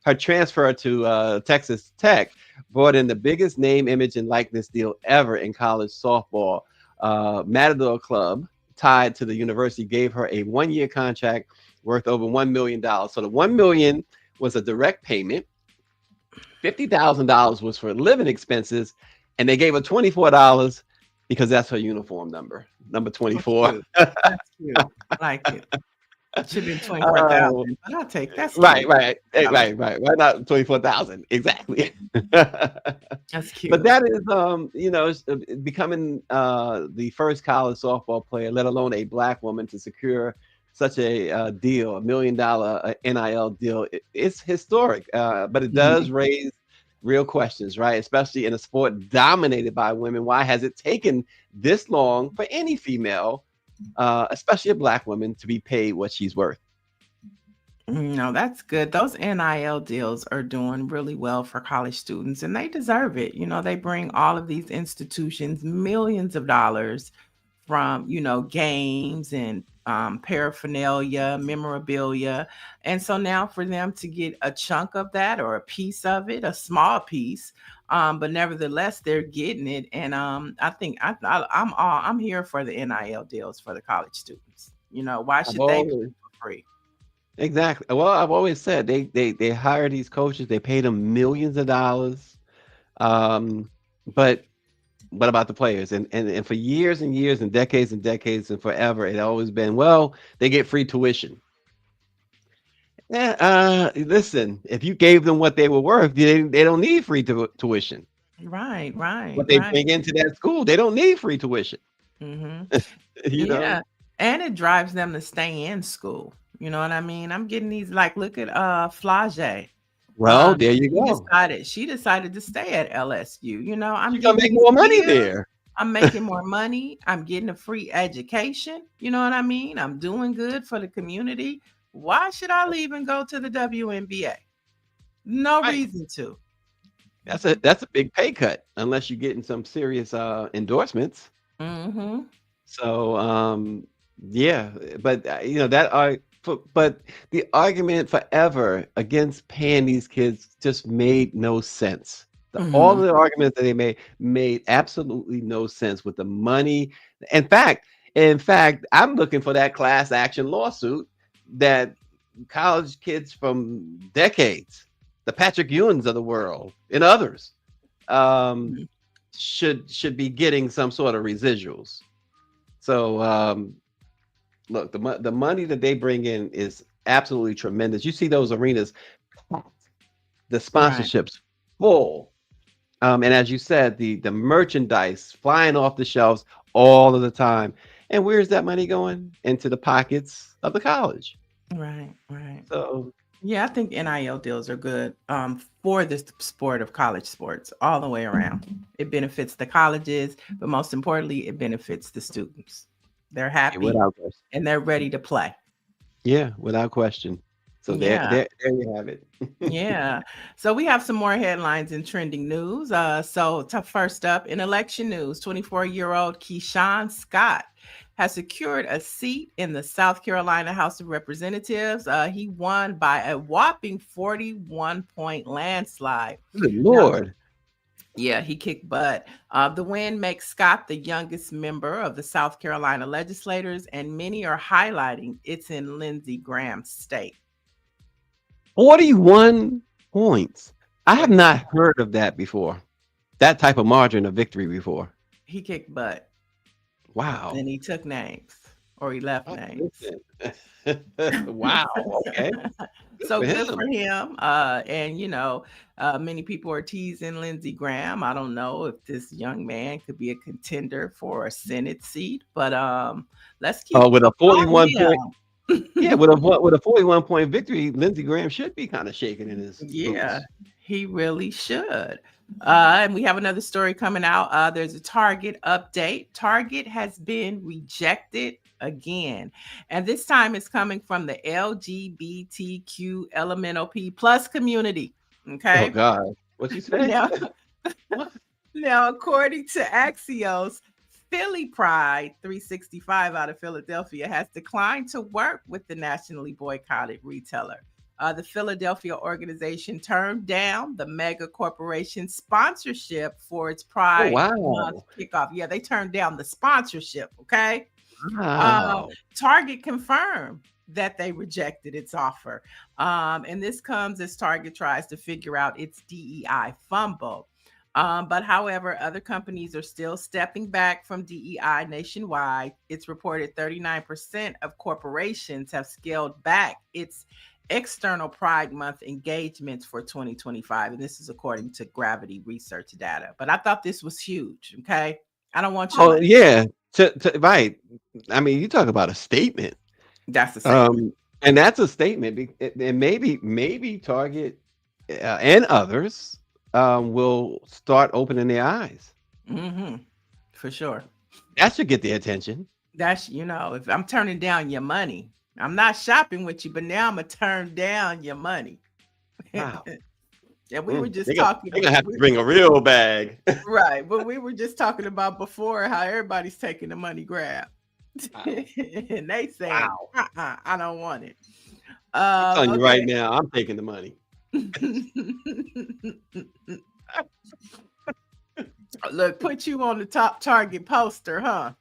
her transfer to Texas Tech brought in the biggest name, image, and likeness deal ever in college softball. Matador Club, tied to the university, gave her a 1-year contract worth over $1 million. So the $1 million was a direct payment. $50,000 was for living expenses, and they gave her $24 because that's her uniform number So 24. cute. That's cute. I like it. It should have been Uh, 24,000, but I'll take that's right, cute. right, $50. right. Why not 24,000? Exactly. That's But cute. that is, becoming the first college softball player, let alone a black woman, to secure such a deal, $1 million NIL deal. It's historic, but it Mhm. does raise real questions, right? Especially in a sport dominated by women. Why has it taken this long for any female, especially a black woman, to be paid what she's worth? No, that's good. Those NIL deals are doing really well for college students, and they deserve it. They bring all of these institutions millions of dollars from, games and paraphernalia, memorabilia. And so now for them to get a chunk of that or a piece of it, a small piece, but nevertheless they're getting it. And I think I'm here for the NIL deals for the college students. Why I've should they play always for free? Exactly. Well, I've always said they hire these coaches, they pay them millions of dollars. Um, but what about the players? And for years and years and decades and forever, it always been, well, they get free tuition. Yeah, listen, if you gave them what they were worth, they don't need free tuition. Right, right, What they right. bring into that school, they don't need free tuition. Hmm. You know? Yeah. And it drives them to stay in school. You know what I mean? I'm getting these like look at Flage. Well, there you She go. decided to stay at LSU. I'm You're gonna getting make these more money deals. there. I'm making more money. I'm getting a free education. You know what I mean? I'm doing good for the community. Why should I leave and go to the WNBA? No Right. reason to. That's a big pay cut unless you're getting some serious endorsements. Mm-hmm. So yeah, but but the argument forever against paying these kids just made no sense. All Mm-hmm. of the arguments that they made absolutely no sense with the money. In fact, I'm looking for that class action lawsuit that college kids from decades, the Patrick Ewans of the world, and others, um, should be getting some sort of residuals. So look, the money that they bring in is absolutely tremendous. You see those arenas, the Right. sponsorships full, and as you said, the merchandise flying off the shelves all of the time. And where's that money going? Into the pockets of the college. Right. Right. So Yeah, I think NIL deals are good for this sport of college sports all the way around. It benefits the colleges, but most importantly, it benefits the students. They're happy without question, and they're ready to play. yeah, without question. So Yeah. there you have it. Yeah. So we have some more headlines and trending news. First up, in election news, 24-year-old Keyshawn Scott has secured a seat in the South Carolina House of Representatives. He won by a whopping 41-point landslide. Good Now, Lord. yeah, he kicked butt. The win makes Scott the youngest member of the South Carolina legislators, and many are highlighting it's in Lindsey Graham's state. 41 points. I but have not heard of that before. That type of margin of victory before. he kicked butt Wow. and he took names or he left Oh, names. listen. Wow. Okay. Good So for good for him. him. And many people are teasing Lindsey Graham. I don't know if this young man could be a contender for a Senate seat, but let's keep With a applauding 41 point, yeah, him. with a 41 point victory, Lindsey Graham should be kind of shaking in his Yeah, boots. he really should. And we have another story coming out. There's a Target update. Target has been rejected again. And this time it's coming from the LGBTQ elemental P plus community. Oh Okay. God. What you say? Now, What? now, according to Axios, Philly Pride 365 out of Philadelphia has declined to work with the nationally boycotted retailer. The Philadelphia organization turned down the mega corporation sponsorship for its Oh Pride Month wow. kickoff. Yeah, they turned down the sponsorship. Okay. Uh, Wow. Target confirmed that they rejected its offer. And this comes as Target tries to figure out its DEI fumble. But however, other companies are still stepping back from DEI nationwide. It's reported 39% of corporations have scaled back its external Pride Month engagements for 2025. And this is according to Gravity Research data. But I thought this was huge. Okay. I don't want your Oh money. yeah. Right. I mean, you talk about a statement. That's the statement. And that's a statement. And maybe Target and others will start opening their eyes. Mm-hmm. For sure. That should get their attention. That's, if I'm turning down your money, I'm not shopping with you, but now I'm going to turn down your money. Wow. And we were just They're talking, gonna have to bring a real bag. right? But we were just talking about before how everybody's taking the money grab, Wow. and they saying, Wow. I don't want it. I'm telling you right Okay. now, I'm taking the money. Look, put you on the top Target poster, huh?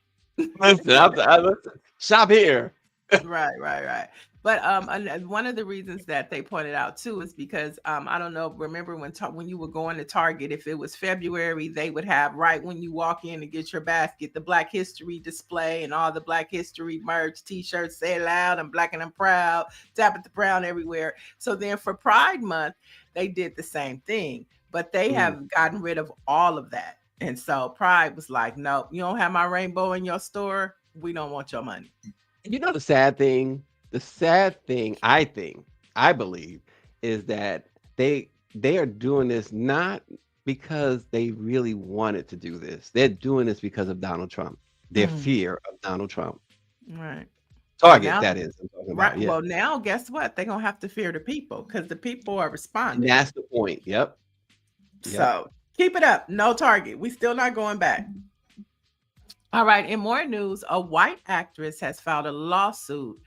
Listen, shop here. Right. But and one of the reasons that they pointed out too is because I don't know. Remember when you were going to Target, if it was February, they would have right when you walk in to get your basket, the Black History display and all the Black History merch, T-shirts, say it loud, I'm Black and I'm proud, tap at the brown everywhere. So then for Pride Month, they did the same thing, but they have gotten rid of all of that. And so Pride was like, no, you don't have my rainbow in your store. We don't want your money. You know the sad thing? The sad thing, I believe, is that they are doing this not because they really wanted to do this. They're doing this because of Donald Trump. Their fear of Donald Trump. Right. Target, Now, that is. I'm talking right. about, yeah. Well, now guess what? They're gonna have to fear the people because the people are And responding. that's the point. Yep. So keep it up. No Target. We still not going back. All right. In more news, a white actress has filed a lawsuit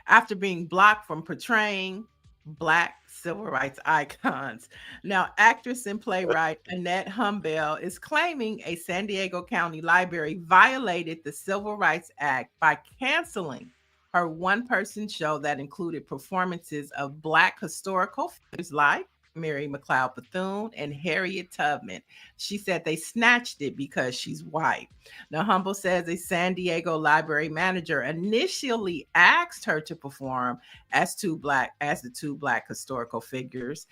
after being blocked from portraying Black civil rights icons. Now, actress and playwright Annette Humbell is claiming a San Diego County library violated the Civil Rights Act by canceling her one-person show that included performances of Black historical figures like Mary McLeod Bethune and Harriet Tubman. She said they snatched it because she's white. Now, Humble says a San Diego library manager initially asked her to perform as the two Black historical figures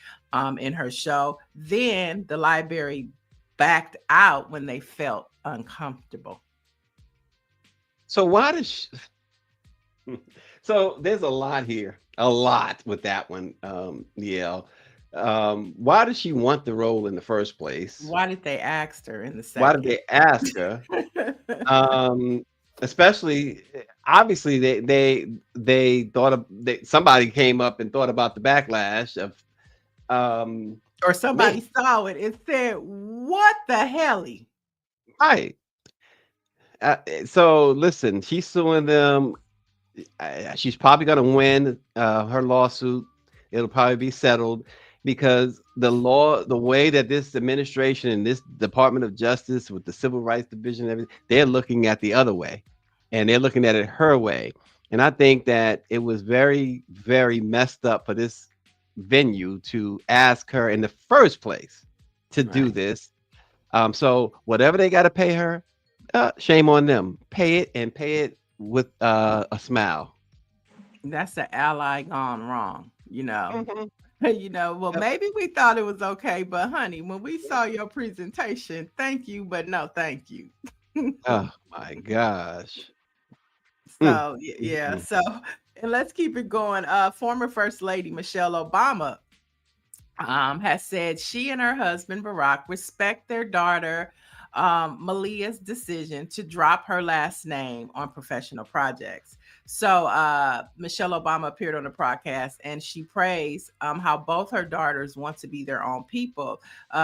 in her show. Then the library backed out when they felt uncomfortable. So why does she... So there's a lot here, a lot with that one, Niele. Why does she want the role in the first place? Why did they ask her in the second? Why did they ask her? Especially, obviously, they thought of somebody came up and thought about the backlash of, or somebody saw it and said, "What the hell?" Right. So listen, she's suing them. She's probably going to win her lawsuit. It'll probably be settled because the way that this administration and this Department of Justice with the Civil Rights Division and everything, they're looking at the other way and they're looking at it her way. And I think that it was very, very messed up for this venue to ask her in the first place to do Right. this. So whatever they got to pay her, shame on them. Pay it and pay it with a smile. That's the ally gone wrong, you know. Mhm. You know, well, Yep. maybe we thought it was okay, but honey, when we saw your presentation, thank you, but no, thank you. Oh my gosh. Mm, So mm, yeah, mm. so and let's keep it going. Former First Lady Michelle Obama has said she and her husband Barack respect their daughter Malia's decision to drop her last name on professional projects. So Michelle Obama appeared on the podcast and she praised how both her daughters want to be their own people.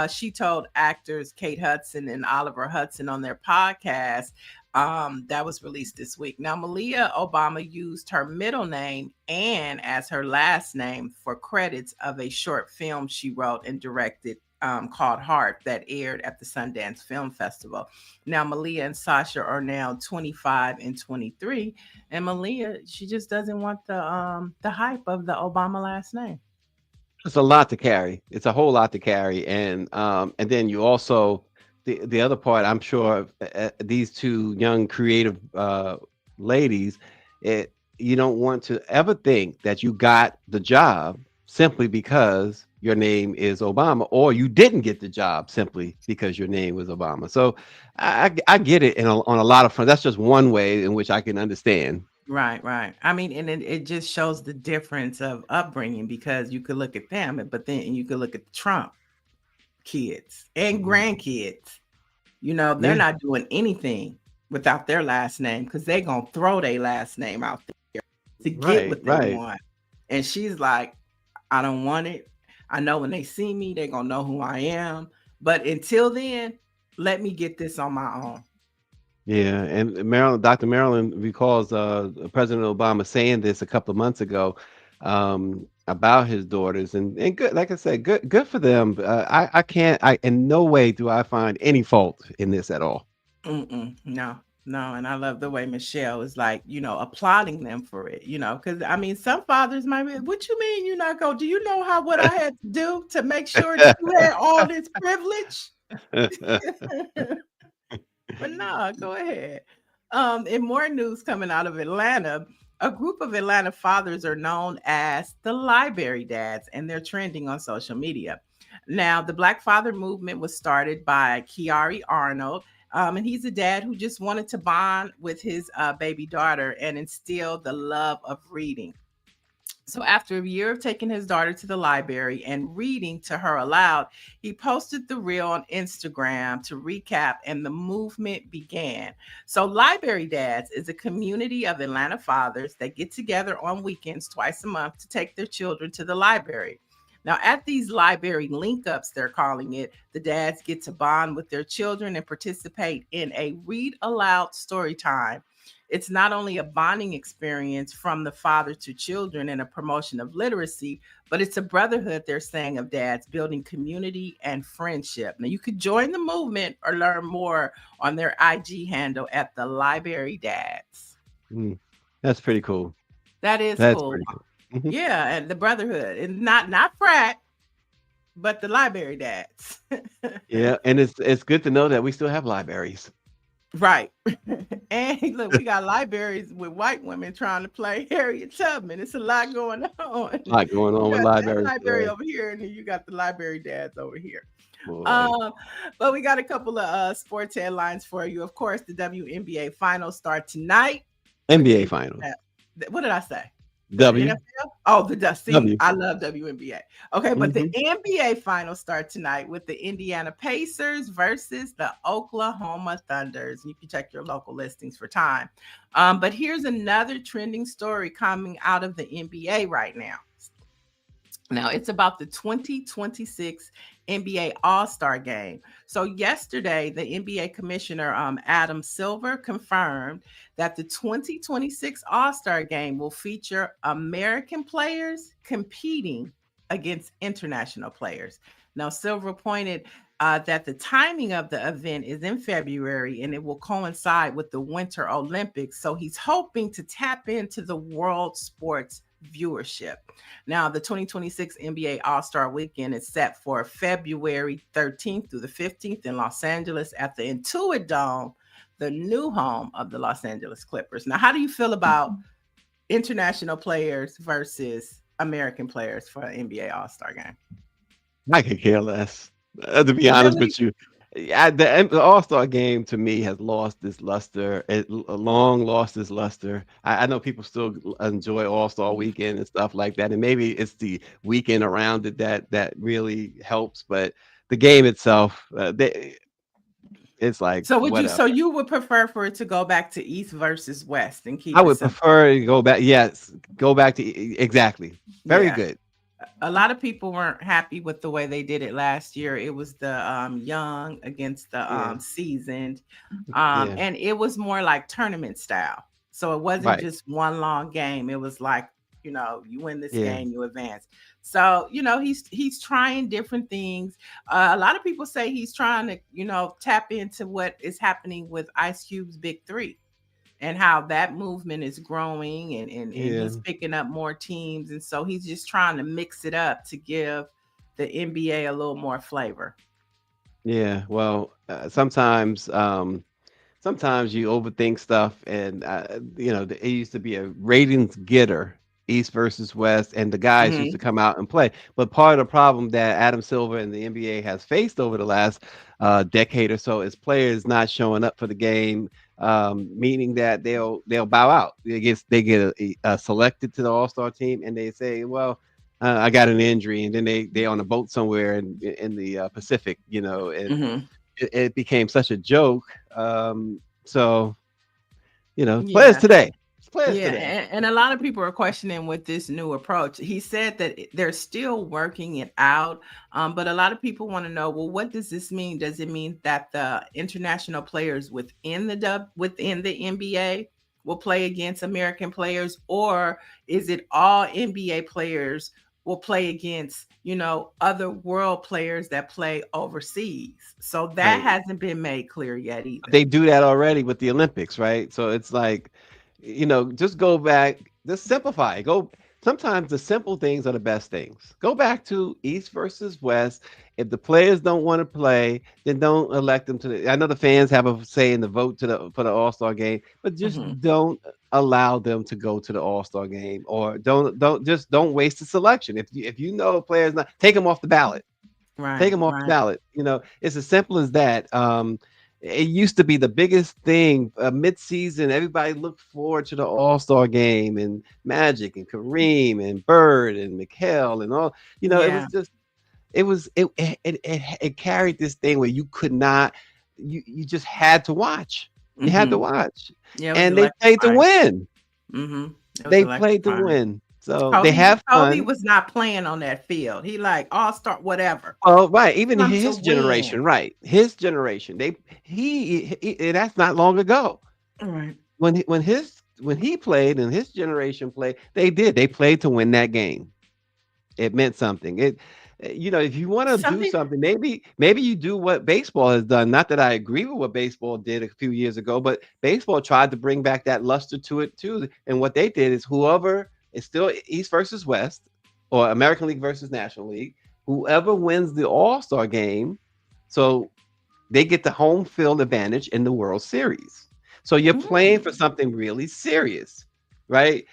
She told actors Kate Hudson and Oliver Hudson on their podcast that was released this week. Now, Malia Obama used her middle name and as her last name for credits of a short film she wrote and directed called Heart that aired at the Sundance Film Festival. Now, Malia and Sasha are now 25 and 23, and Malia, she just doesn't want the hype of the Obama last name. It's a lot to carry. It's a whole lot to carry, and then you also the other part. I'm sure these two young creative ladies, you don't want to ever think that you got the job simply because your name is Obama, or you didn't get the job simply because your name was Obama. So I get it on a lot of fronts. That's just one way in which I can understand. Right, right. I mean, and it just shows the difference of upbringing because you could look at them, but then you could look at the Trump kids and Mhm. grandkids. You know, they're Yeah, not doing anything without their last name because they're going to throw their last name out there to get right, what they right. want. And she's like, I don't want it. I know when they see me, they're going to know who I am. But until then, let me get this on my own. Yeah, and Dr. Marilyn recalls President Obama saying this a couple of months ago about his daughters, and good, like I said, good for them. I can't, I in no way do I find any fault in this at all. Mm-mm, no, no. And I love the way Michelle is like, applauding them for it, because I mean, some fathers might be, what you mean you not go? Do you know what I had to do to make sure that you had all this privilege? But no, go ahead. In more news coming out of Atlanta, a group of Atlanta fathers are known as the Library Dads, and they're trending on social media. Now, the Black Father movement was started by Kiari Arnold, and he's a dad who just wanted to bond with his baby daughter and instill the love of reading. So, after a year of taking his daughter to the library and reading to her aloud, he posted the reel on Instagram to recap, and the movement began. So, Library Dads is a community of Atlanta fathers that get together on weekends twice a month to take their children to the library. Now, at these library link ups, they're calling it, the dads get to bond with their children and participate in a read aloud story time. It's not only a bonding experience from the father to children and a promotion of literacy, but it's a brotherhood, they're saying, of dads building community and friendship. Now, you could join the movement or learn more on their IG handle at the Library Dads. Mm, that's pretty cool. That is That's cool. pretty cool. Mhm. Yeah, and the brotherhood, and not frat, but the Library Dads. Yeah, and it's good to know that we still have libraries. Right. And look, we got libraries with white women trying to play Harriet Tubman. It's a lot going on. A lot going You on with got that libraries library today. over here, and then you got the Library Dads over here. Boy, Um, but we got a couple of sports headlines for you. Of course, the WNBA finals start tonight with NBA the finals. what did I say? The W NFL? Oh, the see, W. I love WNBA. Okay, but the Mhm. NBA finals start tonight with the Indiana Pacers versus the Oklahoma Thunders. You can check your local listings for time. But here's another trending story coming out of the NBA right now. Now, it's about the 2026 NBA All-Star Game. So yesterday, the NBA commissioner, Adam Silver, confirmed that the 2026 All-Star Game will feature American players competing against international players. Now, Silver pointed that the timing of the event is in February and it will coincide with the Winter Olympics. So he's hoping to tap into the world sports viewership. Now, the 2026 NBA All-Star Weekend is set for February 13th through the 15th in Los Angeles at the Intuit Dome, the new home of the Los Angeles Clippers. Now, how do you feel about international players versus American players for an NBA All-Star game? I could care less, to be honest Really? with you. Yeah, the All-Star game to me has lost its luster. Long lost its luster. I know people still enjoy All-Star Weekend and stuff like that, and maybe it's the weekend around it that really helps. But the game itself, it's like So whatever. you would prefer for it to go back to East versus West and I keep it would simple? prefer to go back. Yes, go back to exactly. Very Yeah. good. A lot of people weren't happy with the way they did it last year. It was the young against the Yeah, seasoned, yeah, and it was more like tournament style. So it wasn't right. just one long game. It was like, you win this Yeah, game, you advance. So he's trying different things. A lot of people say he's trying to tap into what is happening with Ice Cube's Big Three and how that movement is growing, and yeah, he's picking up more teams. And so he's just trying to mix it up to give the NBA a little more flavor. yeah. Well, sometimes you overthink stuff, and it used to be a ratings getter, East versus West, and the guys used to Hmm. come out and play. But part of the problem that Adam Silver and the NBA has faced over the last decade or so is players not showing up for the game, meaning that they'll bow out. They get selected to the All Star team, and they say, well. I got an injury, and then they on a boat somewhere in the Pacific, and Hmm. it became such a joke. So players Yeah. today, it's players Yeah, today. and a lot of people are questioning with this new approach. He said that they're still working it out, but a lot of people want to know, well, what does this mean? Does it mean that the international players within the NBA will play against American players, or is it all NBA players will play against other world players that play overseas? So that Right. hasn't been made clear yet either. They do that already with the Olympics, right? So it's like, just go back, just simplify it. Go. Sometimes the simple things are the best things. Go back to East versus West. If the players don't want to play, then don't elect them to the. I know the fans have a say in the vote for the All Star game, but just Hmm. don't allow them to go to the All Star game, or don't waste the selection. If you know a player's not, take them off the ballot. Take Right, them off the right. ballot. It's as simple as that. It used to be the biggest thing mid-season. Everybody looked forward to the All-Star game, and Magic and Kareem and Bird and McHale and all. It Yeah. was just it carried this thing where you could not, you just had to watch. You had to Mhm. watch, Yeah, it was and they played to electrifying. win. Mhm. It was They played to electrifying. win, so they Kobe have Kobe fun. was not playing on that field. He like all-star whatever. Oh, right. Even Come to his win. generation, right? His generation. And that's not long ago. Right. When he played and his generation played, they played to win that game. It meant something. If you want to do Something. something, maybe you do what baseball has done. Not that I agree with what baseball did a few years ago, but baseball tried to bring back that luster to it too. And what they did is whoever is still East versus West, or American League versus National League, whoever wins the All-Star game, so they get the home field advantage in the World Series. So you're playing for Mm. something really serious, right?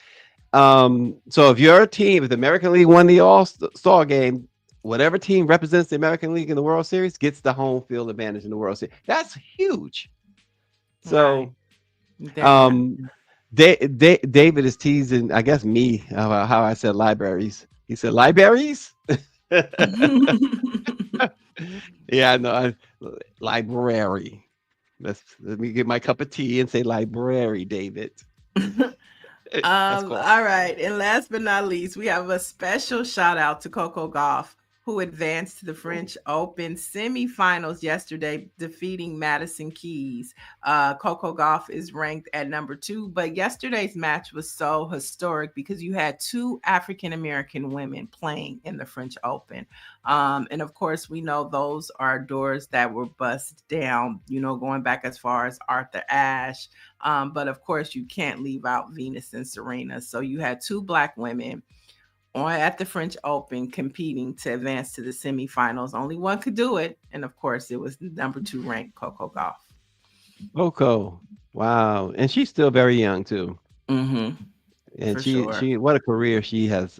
So if the American League won the All-Star game, whatever team represents the American League in the World Series gets the home field advantage in the World Series. That's huge. Right. So, Definitely. um, David is teasing, I guess, me about how I said libraries. He said libraries. Yeah, I know. Library. Let me get my cup of tea and say library, David. That's cool. All right. And last but not least, we have a special shout out to Coco Golf, who advanced to the French Open semifinals yesterday, defeating Madison Keys. Coco Gauff is ranked at number 2, but yesterday's match was so historic because you had 2 African American women playing in the French Open. And of course, we know those are doors that were bust down, going back as far as Arthur Ashe. But of course, you can't leave out Venus and Serena. So you had 2 Black women at the French Open competing to advance to the semifinals. Only one could do it. And of course, it was number 2 ranked Coco Gauff. Coco. Wow. And she's still very young too. Mm-hmm. And For she sure. what a career she has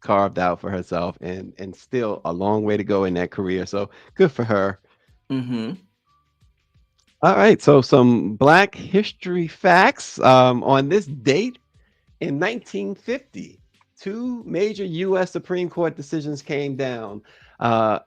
carved out for herself, and still a long way to go in that career. So good for her. Mm-hmm. All right. So some Black history facts on this date in 1950. 2 major U.S. Supreme Court decisions came down.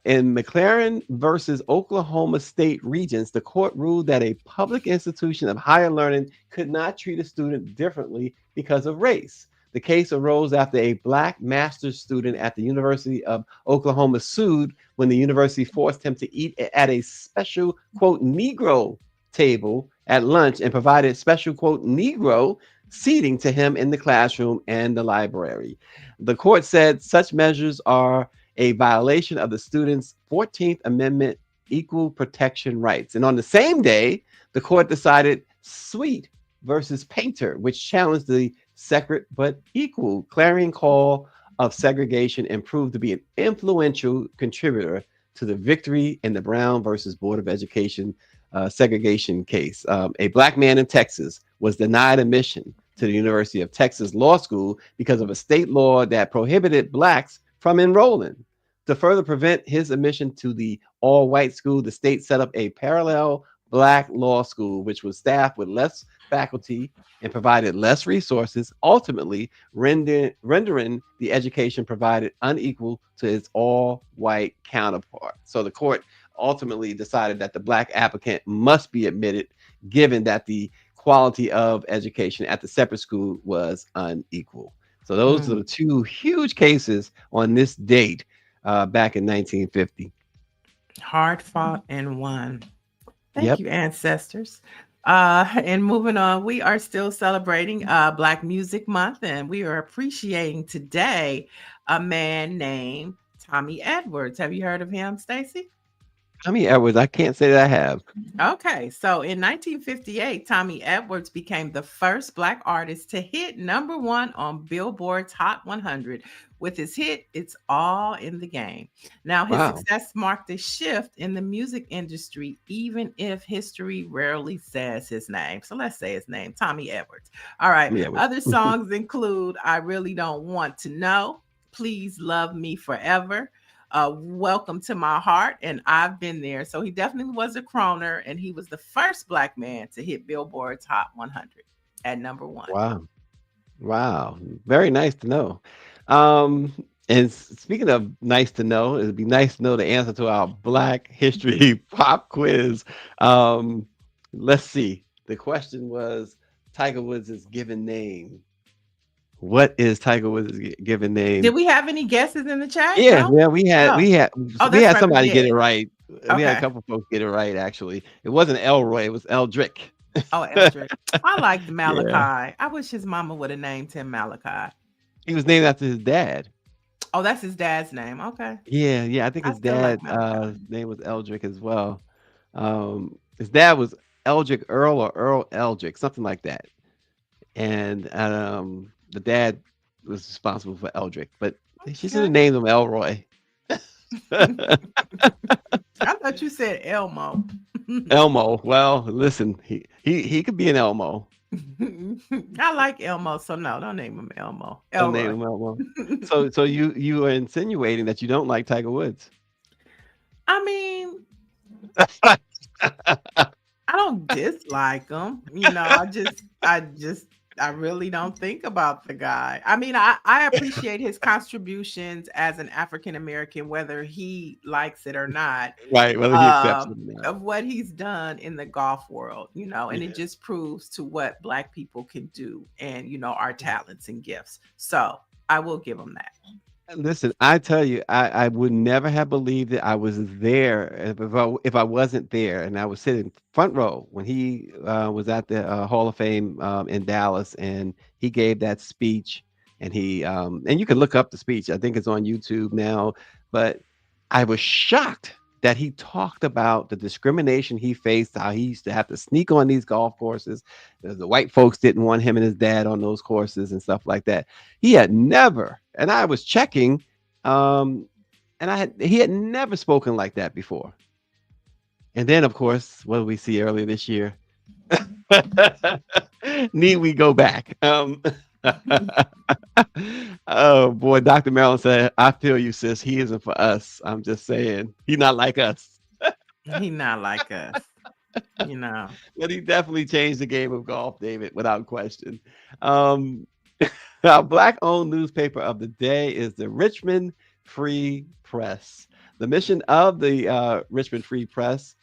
In McLaren versus Oklahoma State Regents, the court ruled that a public institution of higher learning could not treat a student differently because of race. The case arose after a Black master's student at the University of Oklahoma sued when the university forced him to eat at a special, quote, Negro table at lunch and provided special, quote, Negro seating to him in the classroom and the library. The court said such measures are a violation of the student's 14th Amendment equal protection rights. And on the same day, the court decided Sweet versus Painter, which challenged the separate but equal clarion call of segregation and proved to be an influential contributor to the victory in the Brown versus Board of Education segregation case. A Black man in Texas was denied admission to the University of Texas Law School because of a state law that prohibited Blacks from enrolling. To further prevent his admission to the all-white school, the state set up a parallel Black law school, which was staffed with less faculty and provided less resources, ultimately rendering the education provided unequal to its all-white counterpart. So the court ultimately decided that the Black applicant must be admitted, given that the quality of education at the separate school was unequal. So those are the 2 huge cases on this date back in 1950. Hard fought and won. Thank Yep. you, ancestors. And moving on, we are still celebrating Black Music Month, and we are appreciating today a man named Tommy Edwards. Have you heard of him, Stacy? Tommy Edwards, I can't say that I have. Okay, so in 1958, Tommy Edwards became the first Black artist to hit number 1 on Billboard's Hot 100 with his hit, It's All in the Game. Now, his Wow. success marked a shift in the music industry, even if history rarely says his name. So let's say his name, Tommy Edwards. All right, Tommy Edwards. other songs include I Really Don't Want to Know, Please Love Me Forever, Welcome to My Heart, and I've Been There. So he definitely was a croner, and he was the first Black man to hit Billboard's Hot 100 at number 1. Wow. Very nice to know. And speaking of nice to know, it'd be nice to know the answer to our Black history pop quiz. Let's see. The question was Tiger Woods' given name. What is Tiger Woods' given name? Did we have any guesses in the chat? Yeah, No? we had Oh, that's right, somebody we get did. it right. We had Okay. a couple folks get it right, actually. It wasn't Elroy, it was Eldrick. Oh, Eldrick. I liked Malachi. I wish his mama would have named him Malachi. He was named after his dad. Oh, that's his dad's name. Okay. Yeah, I think I his still like dad Malachi. name was Eldrick as well. His dad was Eldrick Earl or Earl Eldrick, something like that. And the dad was responsible for Eldrick, but she should have Okay. named him Elroy. I thought you said Elmo. Elmo. Well, listen, he could be an Elmo. I like Elmo, so no, don't name him Elmo. Don't name Elroy. him Elmo. So you are insinuating that you don't like Tiger Woods. I mean, I don't dislike him. I really don't think about the guy. I mean, I appreciate his contributions as an African American, whether he likes it or not, Right, whether he accepts it or not. of what he's done in the golf world, and it just proves to what Black people can do and, our talents and gifts. So I will give him that. Listen, I tell you, I would never have believed that I was there if I wasn't there, and I was sitting front row when he was at the Hall of Fame in Dallas, and he gave that speech, and he and you can look up the speech. I think it's on YouTube now, but I was shocked that he talked about the discrimination he faced, how he used to have to sneak on these golf courses. The white folks didn't want him and his dad on those courses and stuff like that. He had never, and I was checking, um, and he had never spoken like that before. And then, of course, what did we see earlier this year? Need we go back? Oh boy, Dr. Marilyn said, "I feel you, sis. He isn't for us. I'm just saying, he's not like us." He not like us, you know. But he definitely changed the game of golf, David, without question. Um, our black-owned newspaper of the day is the Richmond Free Press. The mission of the Richmond Free Press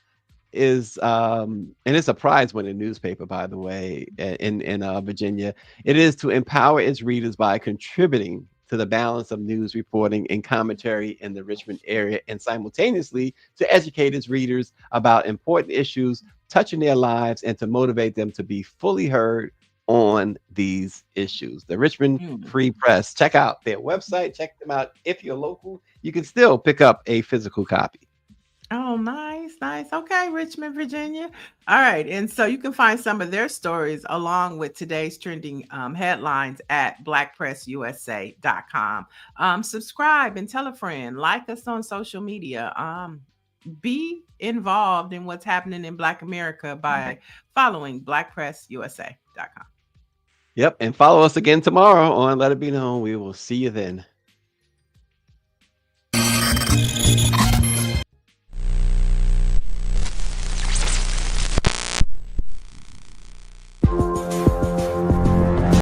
is and it's a prize-winning newspaper, by the way, in Virginia. It is to empower its readers by contributing to the balance of news reporting and commentary in the Richmond area, and simultaneously to educate its readers about important issues touching their lives and to motivate them to be fully heard on these issues. The Richmond Hmm. Free Press. Check out their website. Check them out. If you're local, you can still pick up a physical copy. Oh, nice, nice. Okay, Richmond, Virginia. All right. And so you can find some of their stories along with today's trending headlines at BlackPressUSA.com. Subscribe and tell a friend. Like us on social media. Be involved in what's happening in Black America by following BlackPressUSA.com. Yep. And follow us again tomorrow on Let It Be Known. We will see you then.